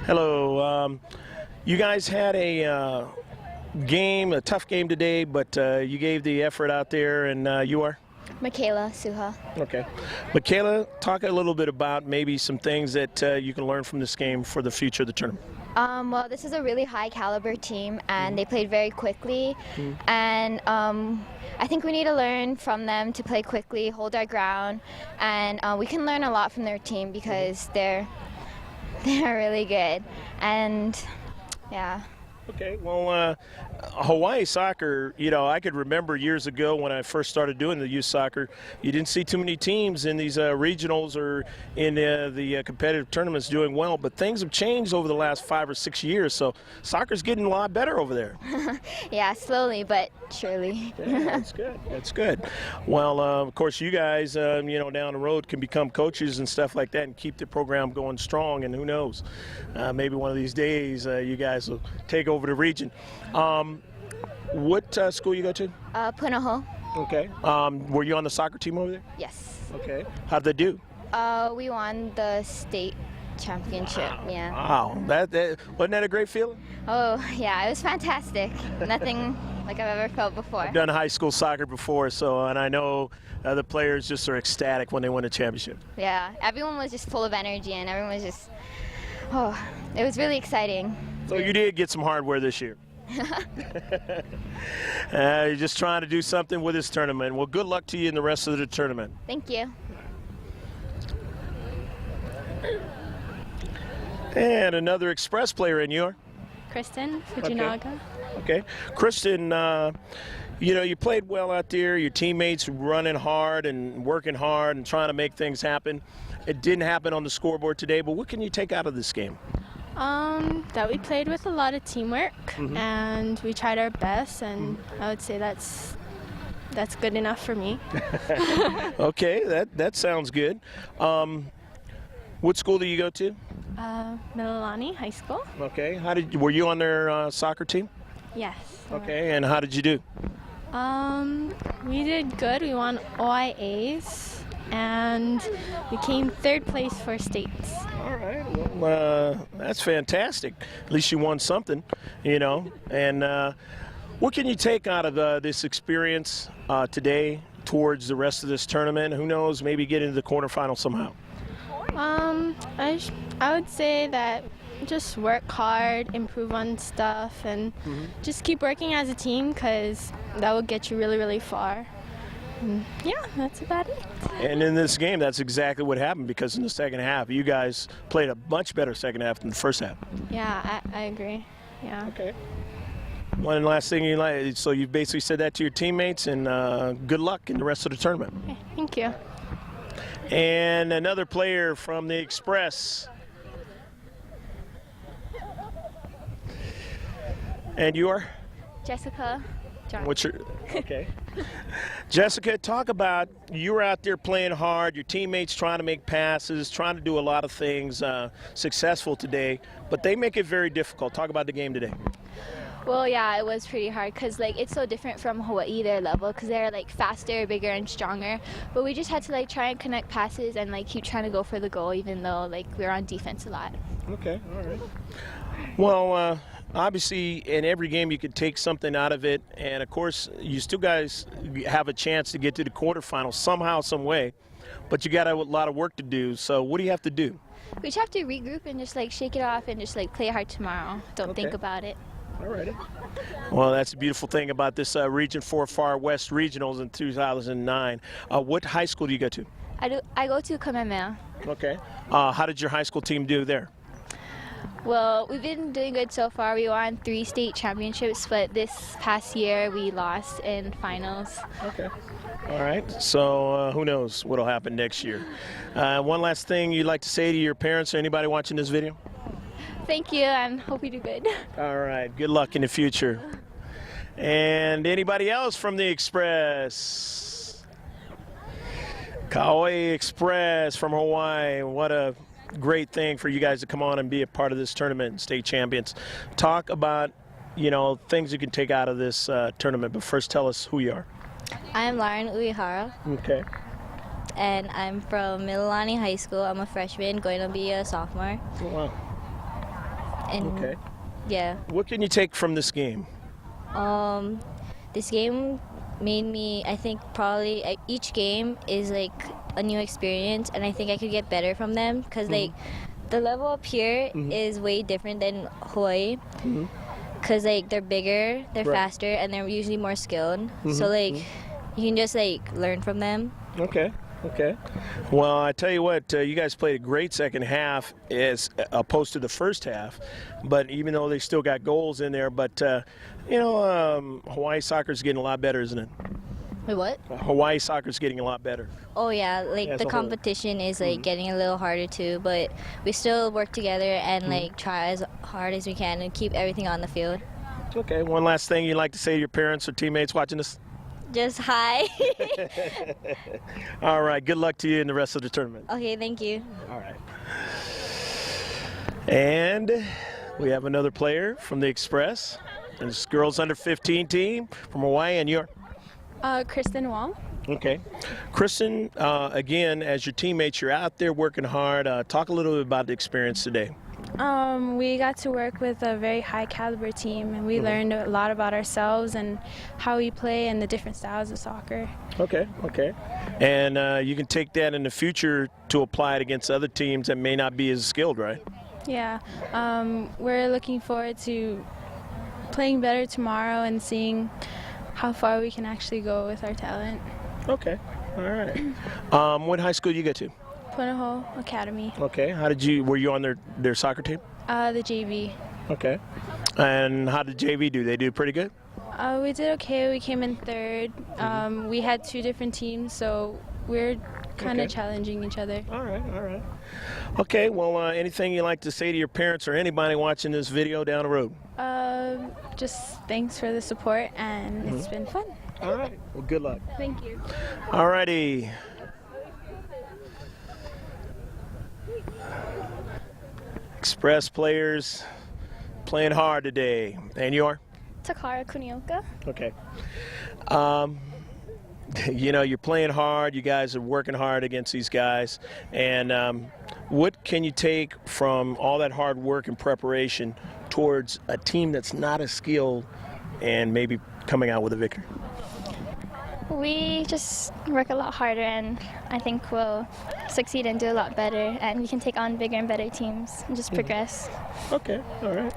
Hello. You guys had a tough game today, but you gave the effort out there, and you are? Michaela Suha. Okay. Michaela, talk a little bit about maybe some things that you can learn from this game for the future of the tournament. Well, this is a really high caliber team, and they played very quickly. And I think we need to learn from them to play quickly, hold our ground, and we can learn a lot from their team because they're really good. And yeah. Okay, well, Hawaii soccer, I could remember years ago when I first started doing the youth soccer, you didn't see too many teams in these regionals or in the competitive tournaments doing well, but things have changed over the last 5 or 6 years, so soccer's getting a lot better over there. Yeah, slowly but surely. Yeah, that's good. That's good. Well, of course, you guys, down the road can become coaches and stuff like that and keep the program going strong, and who knows, maybe one of these days you guys will take over the region. What school you go to? Punahou. Okay. Were you on the soccer team over there? Yes. Okay. How'd they do? We won the state championship. Yeah. Wow. That wasn't that a great feeling? Oh, yeah, it was fantastic. Nothing like I've ever felt before. I've done high school soccer before, and I know the players just are ecstatic when they win a championship. Yeah, everyone was just full of energy and everyone was just, it was really exciting. So you did get some hardware this year. You're just trying to do something with this tournament. Well, good luck to you in the rest of the tournament. Thank you. And another Express player in your. Kristen Fujinaga. Okay. Kristen, you played well out there. Your teammates running hard and working hard and trying to make things happen. It didn't happen on the scoreboard today, but what can you take out of this game? That we played with a lot of teamwork and we tried our best, and I would say that's good enough for me. Okay, that sounds good. What school do you go to? Mililani High School. Okay. Were you on their soccer team? Yes. Okay, and how did you do? We did good. We won OIAs and we came third place for states. All right. Well, that's fantastic. At least you won something, And what can you take out of this experience today towards the rest of this tournament? Who knows, maybe get into the quarterfinals somehow. I would say that just work hard, improve on stuff, and just keep working as a team, because that will get you really, really far. Yeah, that's about it. And in this game, that's exactly what happened, because in the second half, you guys played a much better second half than the first half. Yeah, I agree. Yeah. Okay. One last thing so you basically said that to your teammates, and good luck in the rest of the tournament. Okay, thank you. And another player from the Express. And you are? Jessica. What's your, okay. Jessica, talk about, you were out there playing hard, your teammates trying to make passes, trying to do a lot of things successful today, but they make it very difficult. Talk about the game today. Well, yeah, it was pretty hard because it's so different from Hawaii, their level, because they're faster, bigger, and stronger. But we just had to try and connect passes and keep trying to go for the goal, even though we were on defense a lot. Okay, all right. Well, obviously, in every game you could take something out of it, and of course, you still guys have a chance to get to the quarterfinals somehow, some way, but you got a lot of work to do. So, what do you have to do? We just have to regroup and just shake it off and just play hard tomorrow. Don't think about it. All righty. Well, that's the beautiful thing about this Region 4 Far West Regionals in 2009. What high school do you go to? I go to Kamehameha. Okay. How did your high school team do there? Well, we've been doing good so far. We won 3 state championships, but this past year we lost in finals. Okay. All right. So who knows what'll happen next year. One last thing you'd like to say to your parents or anybody watching this video? Thank you, and hope you do good. All right. Good luck in the future. And anybody else from the Express? Kauai Express from Hawaii. What a great thing for you guys to come on and be a part of this tournament and state champions. Talk about, things you can take out of this tournament, but first tell us who you are. I'm Lauren Uehara. Okay. And I'm from Mililani High School. I'm a freshman, going to be a sophomore. Oh, wow. And okay. Yeah. What can you take from this game? This game made me, I think probably each game is a new experience, and I think I could get better from them, because the level up here is way different than Hawaii, because they're bigger, they're faster, and they're usually more skilled. So you can just learn from them. Okay. Okay. Well, I tell you what, you guys played a great second half as opposed to the first half, but even though they still got goals in there, but Hawaii soccer's getting a lot better, isn't it? Wait, what? Hawaii soccer's getting a lot better. Oh yeah, the competition is getting a little harder too, but we still work together and try as hard as we can and keep everything on the field. Okay. One last thing you'd like to say to your parents or teammates watching this? Just hi. All right. Good luck to you in the rest of the tournament. Okay, thank you. All right. And we have another player from the Express. And this girls under 15 team from Hawaii, and you're? Kristen Wong. Okay. Kristen, again, as your teammates, you're out there working hard. Talk a little bit about the experience today. We got to work with a very high caliber team, and we learned a lot about ourselves and how we play and the different styles of soccer. Okay. And you can take that in the future to apply it against other teams that may not be as skilled, right? Yeah, we're looking forward to playing better tomorrow and seeing how far we can actually go with our talent. Okay. All right. What high school did you get to? Punahou Academy. Okay. Were you on their soccer team? The JV. Okay. And how did JV do? They do pretty good? We did okay. We came in third. We had 2 different teams, so we're kind of challenging each other. All right. Okay, well, anything you'd like to say to your parents or anybody watching this video down the road? Just thanks for the support, and it's been fun. All right. Well, good luck. Thank you. All righty. Express players playing hard today. And you are? Takara Kunioka. Okay. You're playing hard. You guys are working hard against these guys. And what can you take from all that hard work and preparation towards a team that's not as skilled and maybe coming out with a victory? We just work a lot harder, and I think we'll succeed and do a lot better, and we can take on bigger and better teams and just progress. Okay, all right.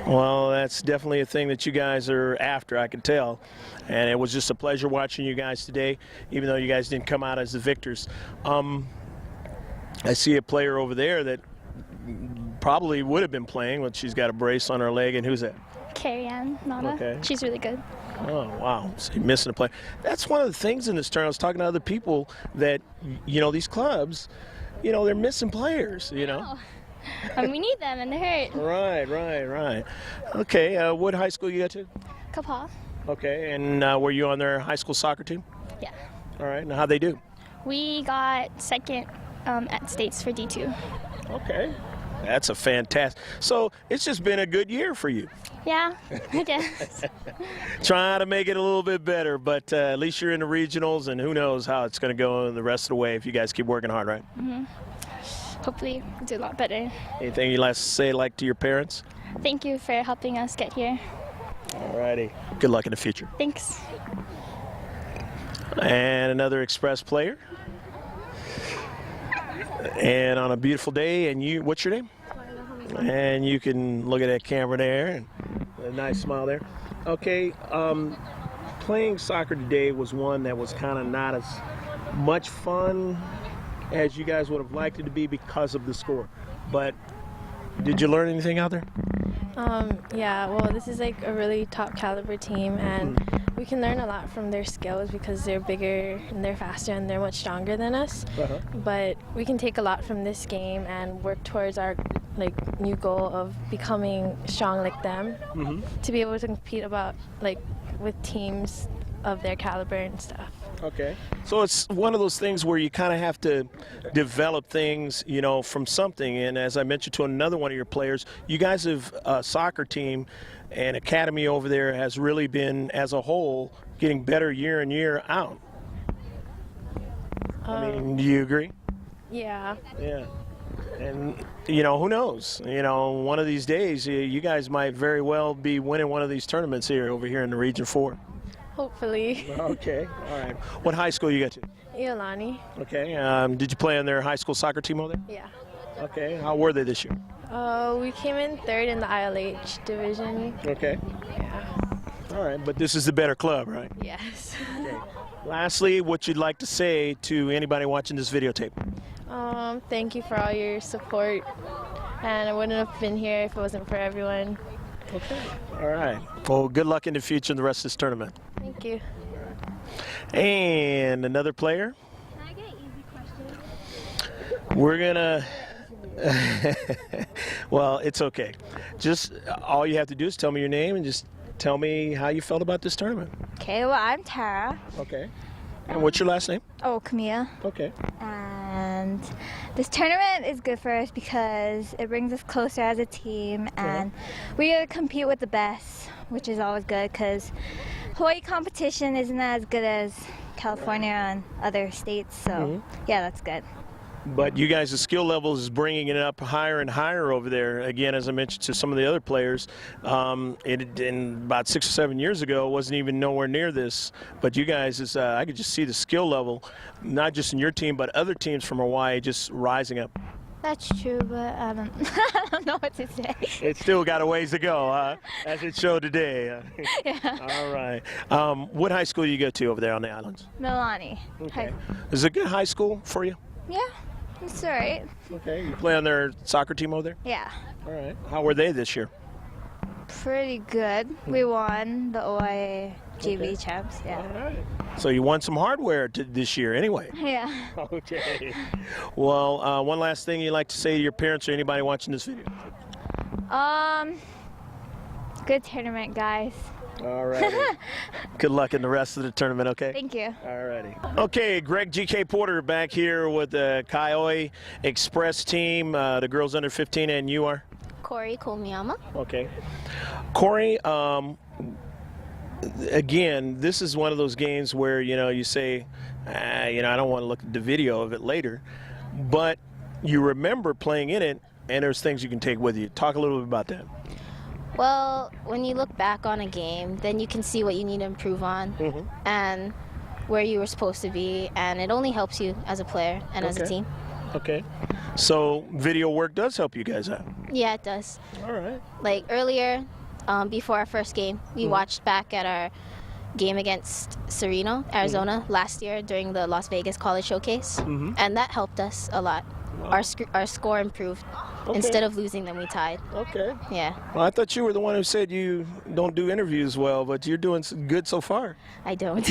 Well, that's definitely a thing that you guys are after, I can tell. And it was just a pleasure watching you guys today, even though you guys didn't come out as the victors. I see a player over there that probably would have been playing, but she's got a brace on her leg. And who's that? Carrie-Ann Nada. Okay. She's really good. Oh, wow. So you're missing a play. That's one of the things in this tournament. I was talking to other people that, these clubs, they're missing players, Oh. We need them, and they're hurt. Right. Okay, what high school you got to? Kapaa. Okay, and were you on their high school soccer team? Yeah. All right, now how'd they do? We got second at states for D2. Okay, that's a fantastic. So it's just been a good year for you. Yeah, I guess. Trying to make it a little bit better, but at least you're in the regionals, and who knows how it's going to go the rest of the way if you guys keep working hard, right? Mm-hmm. Hopefully we'll do a lot better. Anything you'd like to say to your parents? Thank you for helping us get here. All righty. Good luck in the future. Thanks. And another Express player. And on a beautiful day, and what's your name? And you can look at that camera there, and a nice smile there. Okay, playing soccer today was one that was kind of not as much fun as you guys would have liked it to be because of the score. But did you learn anything out there? Yeah, well, this is like a really top caliber team, and we can learn a lot from their skills because they're bigger and they're faster and they're much stronger than us. But we can take a lot from this game and work towards our new goal of becoming strong like them, to be able to compete with teams of their caliber and stuff. Okay. So it's one of those things where you kind of have to develop things, from something. And as I mentioned to another one of your players, you guys have a soccer team and academy over there has really been, as a whole, getting better year in, year out. Do you agree? Yeah. Yeah. And, who knows? One of these days, you guys might very well be winning one of these tournaments over here in the Region 4. Hopefully. Okay. All right. What high school you got to? Iolani. Okay. Did you play on their high school soccer team over there? Yeah. Okay. How were they this year? We came in third in the ILH division. Okay. Yeah. All right. But this is the better club, right? Yes. Okay. Lastly, what you'd like to say to anybody watching this videotape? Thank you for all your support, and I wouldn't have been here if it wasn't for everyone. Okay. All right. Well, good luck in the future in the rest of this tournament. Thank you. And another player. Can I get an easy question? We're gonna. Well, it's okay. Just all you have to do is tell me your name and just tell me how you felt about this tournament. Okay, well, I'm Tara. Okay. And what's your last name? Oh, Camilla. Okay. And this tournament is good for us because it brings us closer as a team, and we get to compete with the best, which is always good because Hawaii competition isn't as good as California and other states, so yeah, that's good. But you guys, the skill levels is bringing it up higher and higher over there. Again, as I mentioned to some of the other players, in about 6 or 7 years ago, it wasn't even nowhere near this. But you guys, I could just see the skill level, not just in your team, but other teams from Hawaii just rising up. That's true, but I don't know what to say. It's still got a ways to go, as it showed today. Yeah. All right. What high school do you go to over there on the islands? Milani. Okay. Is it a good high school for you? Yeah, it's all right. Okay. You play on their soccer team over there? Yeah. All right. How were they this year? Pretty good. We won the OIA GV champs. Yeah. All right. So you won some hardware this year anyway. Yeah. Okay. Well, one last thing you'd like to say to your parents or anybody watching this video? Good tournament, guys. All right. Good luck in the rest of the tournament, okay? Thank you. All righty. Okay, Greg G.K. Porter back here with the Kaioi Express team, the girls under 15, and you are? Corey Komiyama. Okay. Corey, again, this is one of those games where, you say, I don't want to look at the video of it later, but you remember playing in it, and there's things you can take with you. Talk a little bit about that. Well, when you look back on a game, then you can see what you need to improve on and where you were supposed to be, and it only helps you as a player and as a team. Okay. So video work does help you guys out. Yeah, it does. All right. Like earlier, before our first game, we watched back at our game against Sereno, Arizona, last year during the Las Vegas College Showcase, and that helped us a lot. Wow. Our score improved. Instead of losing them, we tied. Okay. Yeah. Well, I thought you were the one who said you don't do interviews well, but you're doing good so far. I don't.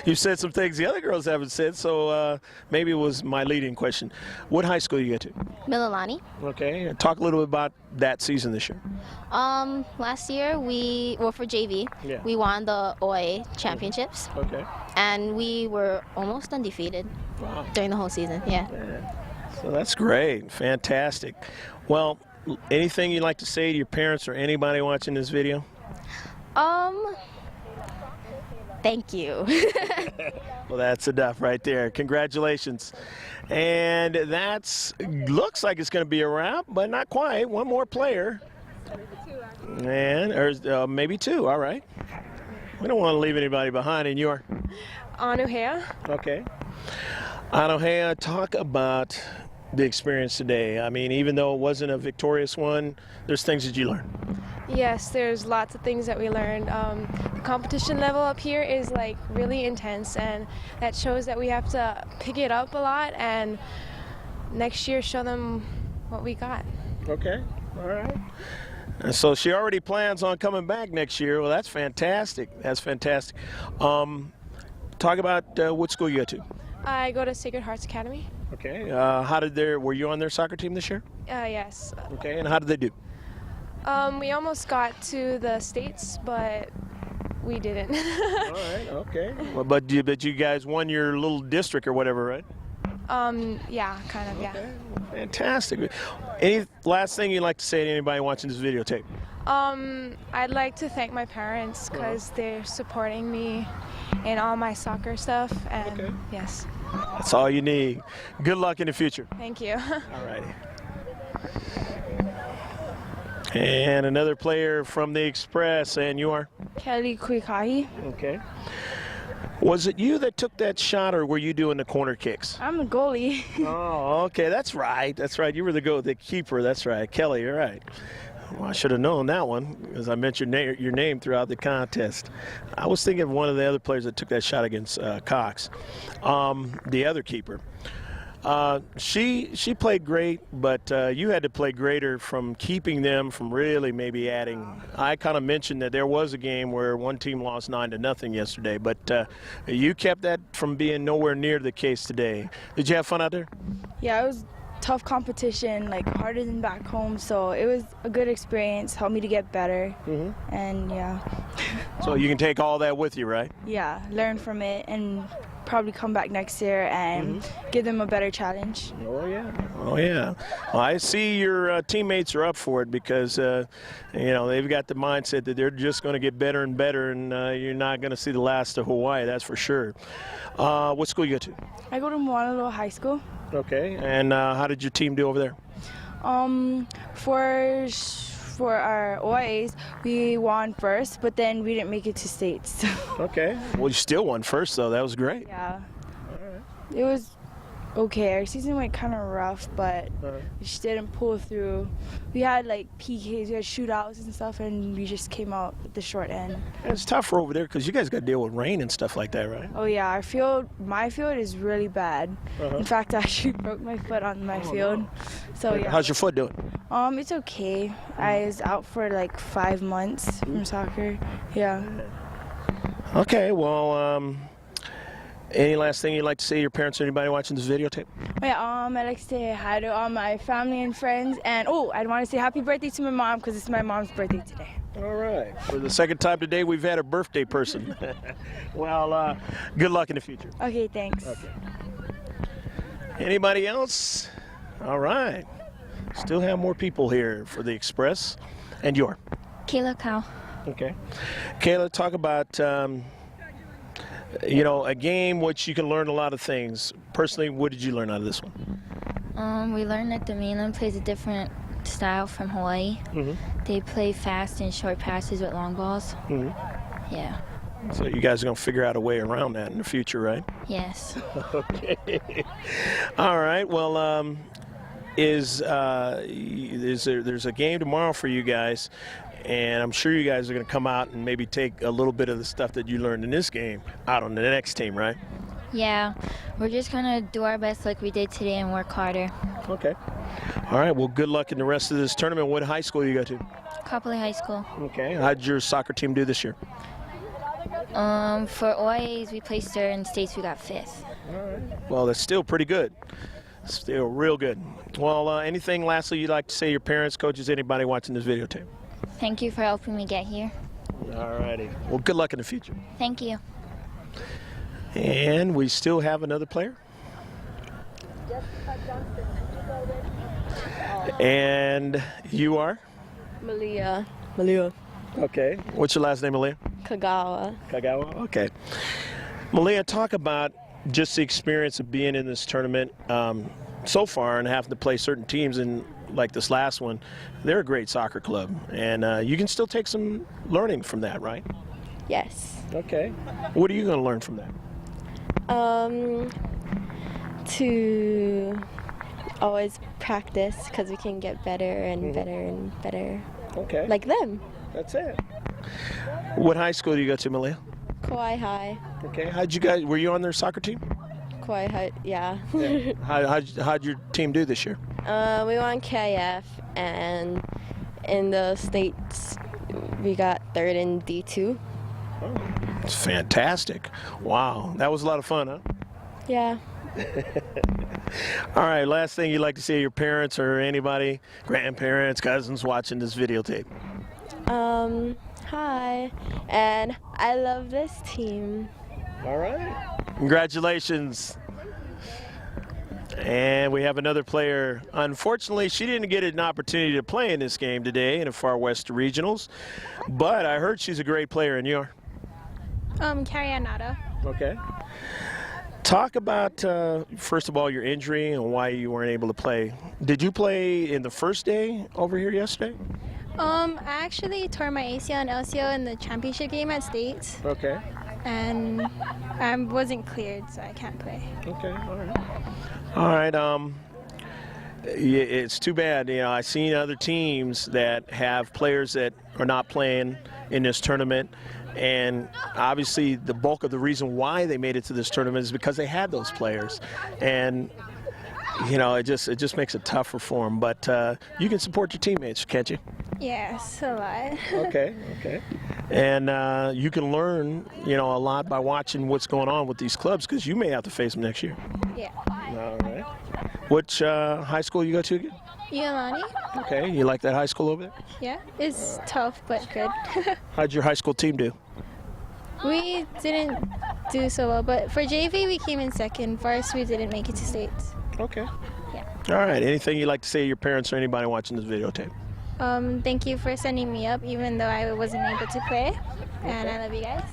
You said some things the other girls haven't said, so maybe it was my leading question. What high school you get to? Mililani. Okay. Talk a little bit about that season this year. Last year for JV, we won the OIA championships. Okay. And we were almost undefeated during the whole season. Yeah. So that's great. Fantastic. Well, anything you'd like to say to your parents or anybody watching this video? Thank you. Well, that's enough right there. Congratulations. And looks like it's going to be a wrap, but not quite. One more player. Or maybe two. All right. We don't want to leave anybody behind, and you're? Anuhea. Okay. Anuhea, talk about the experience today. I mean, even though it wasn't a victorious one, there's things that you learned. Yes, there's lots of things that we learned. The competition level up here is like really intense, and that shows that we have to pick it up a lot and next year show them what we got. Okay. All right. And so she already plans on coming back next year. Well, that's fantastic. That's fantastic. Talk about what school you go to. I go to Sacred Hearts Academy. Okay. Were you on their soccer team this year? Yes. Okay. And how did they do? We almost got to the States, but we didn't. All right. Okay. Well, but you guys won your little district or whatever, right? Yeah, kind of. Okay. Yeah. Fantastic. Any last thing you'd like to say to anybody watching this videotape? I'd like to thank my parents because they're supporting me in all my soccer stuff, and yes. That's all you need. Good luck in the future. Thank you. All righty. And another player from the Express, and you are? Kelly Kuikahi. Okay. Was it you that took that shot, or were you doing the corner kicks? I'm the goalie. Oh, okay, that's right. That's right. You were the keeper. That's right. Kelly, you're right. Well, I should have known that one because I mentioned your name throughout the contest. I was thinking of one of the other players that took that shot against Cox, the other keeper. She played great, but you had to play greater from keeping them from really maybe adding. I kind of mentioned that there was a game where one team lost 9-0 yesterday, but you kept that from being nowhere near the case today. Did you have fun out there? Yeah, it was tough competition, like harder than back home, so it was a good experience, helped me to get better, and yeah. So you can take all that with you, right? Yeah, learn from it and probably come back next year and give them a better challenge. Oh, yeah. Oh, yeah. Well, I see your teammates are up for it because, they've got the mindset that they're just going to get better and better, and you're not going to see the last of Hawaii, that's for sure. What school you go to? I go to Moanalo High School. Okay. And how did your team do over there? For our OIAs, we won first, but then we didn't make it to states. Okay. Well, you still won first, though. That was great. Yeah. It was okay. Our season went kind of rough, but we just didn't pull through. We had like PKs, we had shootouts and stuff, and we just came out at the short end. It's tougher over there because you guys got to deal with rain and stuff like that, right? Oh yeah, my field is really bad. In fact, I actually broke my foot on my field. No. So yeah. How's your foot doing? It's okay. I was out for like 5 months from soccer. Yeah. Okay, well, any last thing you'd like to say to your parents or anybody watching this videotape? Oh, yeah, I'd like to say hi to all my family and friends. And, I'd want to say happy birthday to my mom because it's my mom's birthday today. All right. For the second time today, we've had a birthday person. Well, good luck in the future. Okay, thanks. Okay. Anybody else? All right. Still have more people here for the Express. And your? Kayla Cow. Okay. Kayla, talk about, a game which you can learn a lot of things. Personally, what did you learn out of this one? We learned that the mainland plays a different style from Hawaii. They play fast and short passes with long balls. Yeah. So you guys are going to figure out a way around that in the future, right? Yes. Okay. All right. Well, there's a game tomorrow for you guys, and I'm sure you guys are going to come out and maybe take a little bit of the stuff that you learned in this game out on the next team, right? Yeah. We're just going to do our best like we did today and work harder. Okay. All right. Well, good luck in the rest of this tournament. What high school you go to? Copley High School. Okay. How did your soccer team do this year? For OIAs, we placed third, and states we got 5th. All right. Well, that's still pretty good. Still real good. Well, anything lastly you'd like to say to your parents, coaches, anybody watching this videotape? Thank you for helping me get here. All righty. Well, good luck in the future. Thank you. And we still have another player. And you are? Malia. Okay. What's your last name, Malia? Kagawa. Okay. Malia, talk about just the experience of being in this tournament so far and having to play certain teams, and like this last one, they're a great soccer club, and you can still take some learning from that, right? Yes. Okay. What are you going to learn from that? To always practice because we can get better and better and better. Okay. Like them. That's it. What high school do you go to, Malia? Kauai High. Okay. Were you on their soccer team? Kauai High, yeah. How'd your team do this year? We won KIF, and in the states we got 3rd in D2. Oh, it's fantastic. Wow. That was a lot of fun, huh? Yeah. All right, last thing you'd like to say to your parents or anybody, grandparents, cousins watching this videotape? Hi, and I love this team. All right. Congratulations. And we have another player. Unfortunately, she didn't get an opportunity to play in this game today in the Far West Regionals, but I heard she's a great player, and you are? Carrie Anata. Okay. Talk about, first of all, your injury and why you weren't able to play. Did you play in the first day over here yesterday? I actually tore my ACL and LCL in the championship game at States. Okay. And I wasn't cleared, so I can't play. Okay, all right. All right, it's too bad. I've seen other teams that have players that are not playing in this tournament, and obviously the bulk of the reason why they made it to this tournament is because they had those players. And it just makes it tougher for them. But you can support your teammates, can't you? Yes, a lot. Okay. And you can learn, a lot by watching what's going on with these clubs because you may have to face them next year. Yeah. All right. Which high school you go to again? Yolani? Okay. You like that high school over there? Yeah, it's tough but good. How'd your high school team do? We didn't do so well, but for JV we came in second. Varsity we didn't make it to states. Okay. Yeah. All right. Anything you'd like to say to your parents or anybody watching this videotape? Thank you for sending me up, even though I wasn't able to play. And I love you guys.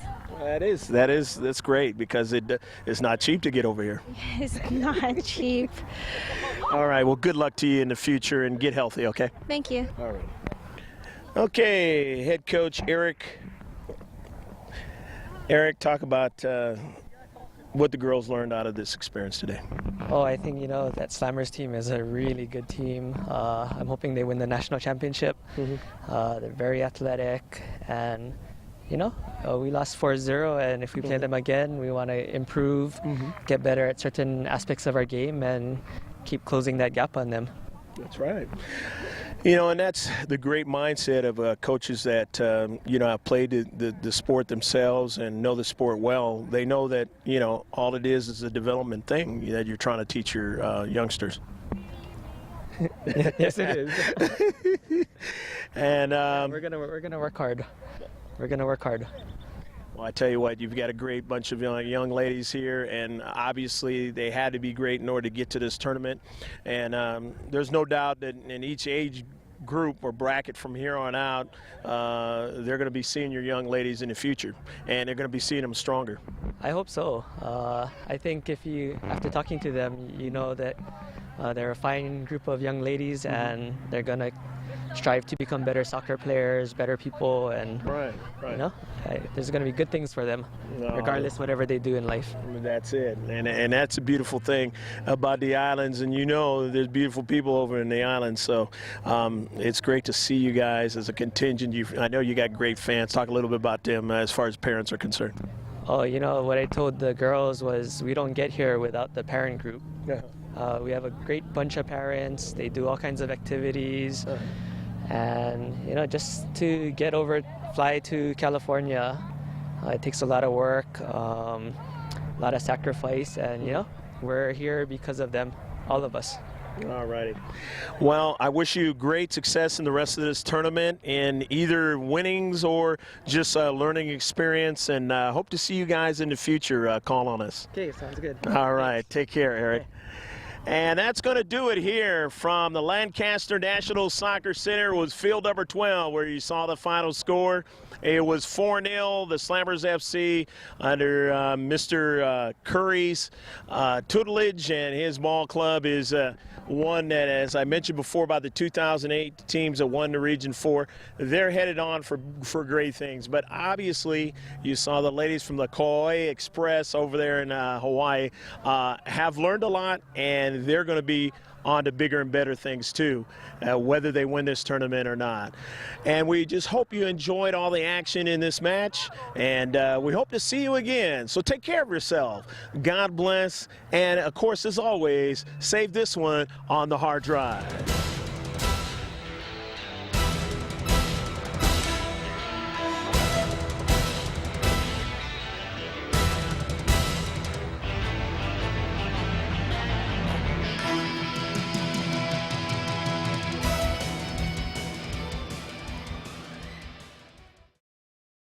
That's great because it's not cheap to get over here. It's not cheap. All right. Well, good luck to you in the future and get healthy. Okay. Thank you. All right. Okay. Head coach Eric. Eric, talk about what the girls learned out of this experience today. Oh, I think, that Slammers team is a really good team. I'm hoping they win the national championship. They're very athletic and, we lost 4-0 and if we play them again, we want to improve, get better at certain aspects of our game and keep closing that gap on them. That's right. And that's the great mindset of coaches that, have played the sport themselves and know the sport well. They know that, all it is a development thing that you're trying to teach your youngsters. Yes, it is. And we're gonna work hard. We're gonna work hard. Well, I tell you what, you've got a great bunch of young ladies here, and obviously they had to be great in order to get to this tournament. And there's no doubt that in each age group or bracket from here on out, they're going to be seeing your young ladies in the future, and they're going to be seeing them stronger. I hope so. I think after talking to them, you know that they're a fine group of young ladies, and they're going to strive to become better soccer players, better people, and right. There's going to be good things for them, regardless whatever they do in life. That's it, and that's a beautiful thing about the islands, and there's beautiful people over in the islands, so it's great to see you guys as a contingent. I know you got great fans. Talk a little bit about them as far as parents are concerned. Oh, what I told the girls was we don't get here without the parent group. We have a great bunch of parents. They do all kinds of activities. And, just to fly to California, it takes a lot of work, a lot of sacrifice, and, we're here because of them, all of us. All righty. Well, I wish you great success in the rest of this tournament in either winnings or just a learning experience, and hope to see you guys in the future. Call on us. Okay, sounds good. All right. Take care, Eric. Okay. And that's going to do it here from the Lancaster National Soccer Center. It was field number 12 where you saw the final score. It was 4-0, the Slammers FC under Mr. Curry's tutelage, and his ball club is one that, as I mentioned before, about the 2008 teams that won the Region 4, they're headed on for great things. But obviously, you saw the ladies from the Kauai Express over there in Hawaii have learned a lot, and they're going to be on to bigger and better things too, whether they win this tournament or not. And we just hope you enjoyed all the action in this match, and we hope to see you again. So take care of yourself. God bless, and of course, as always, save this one on the hard drive.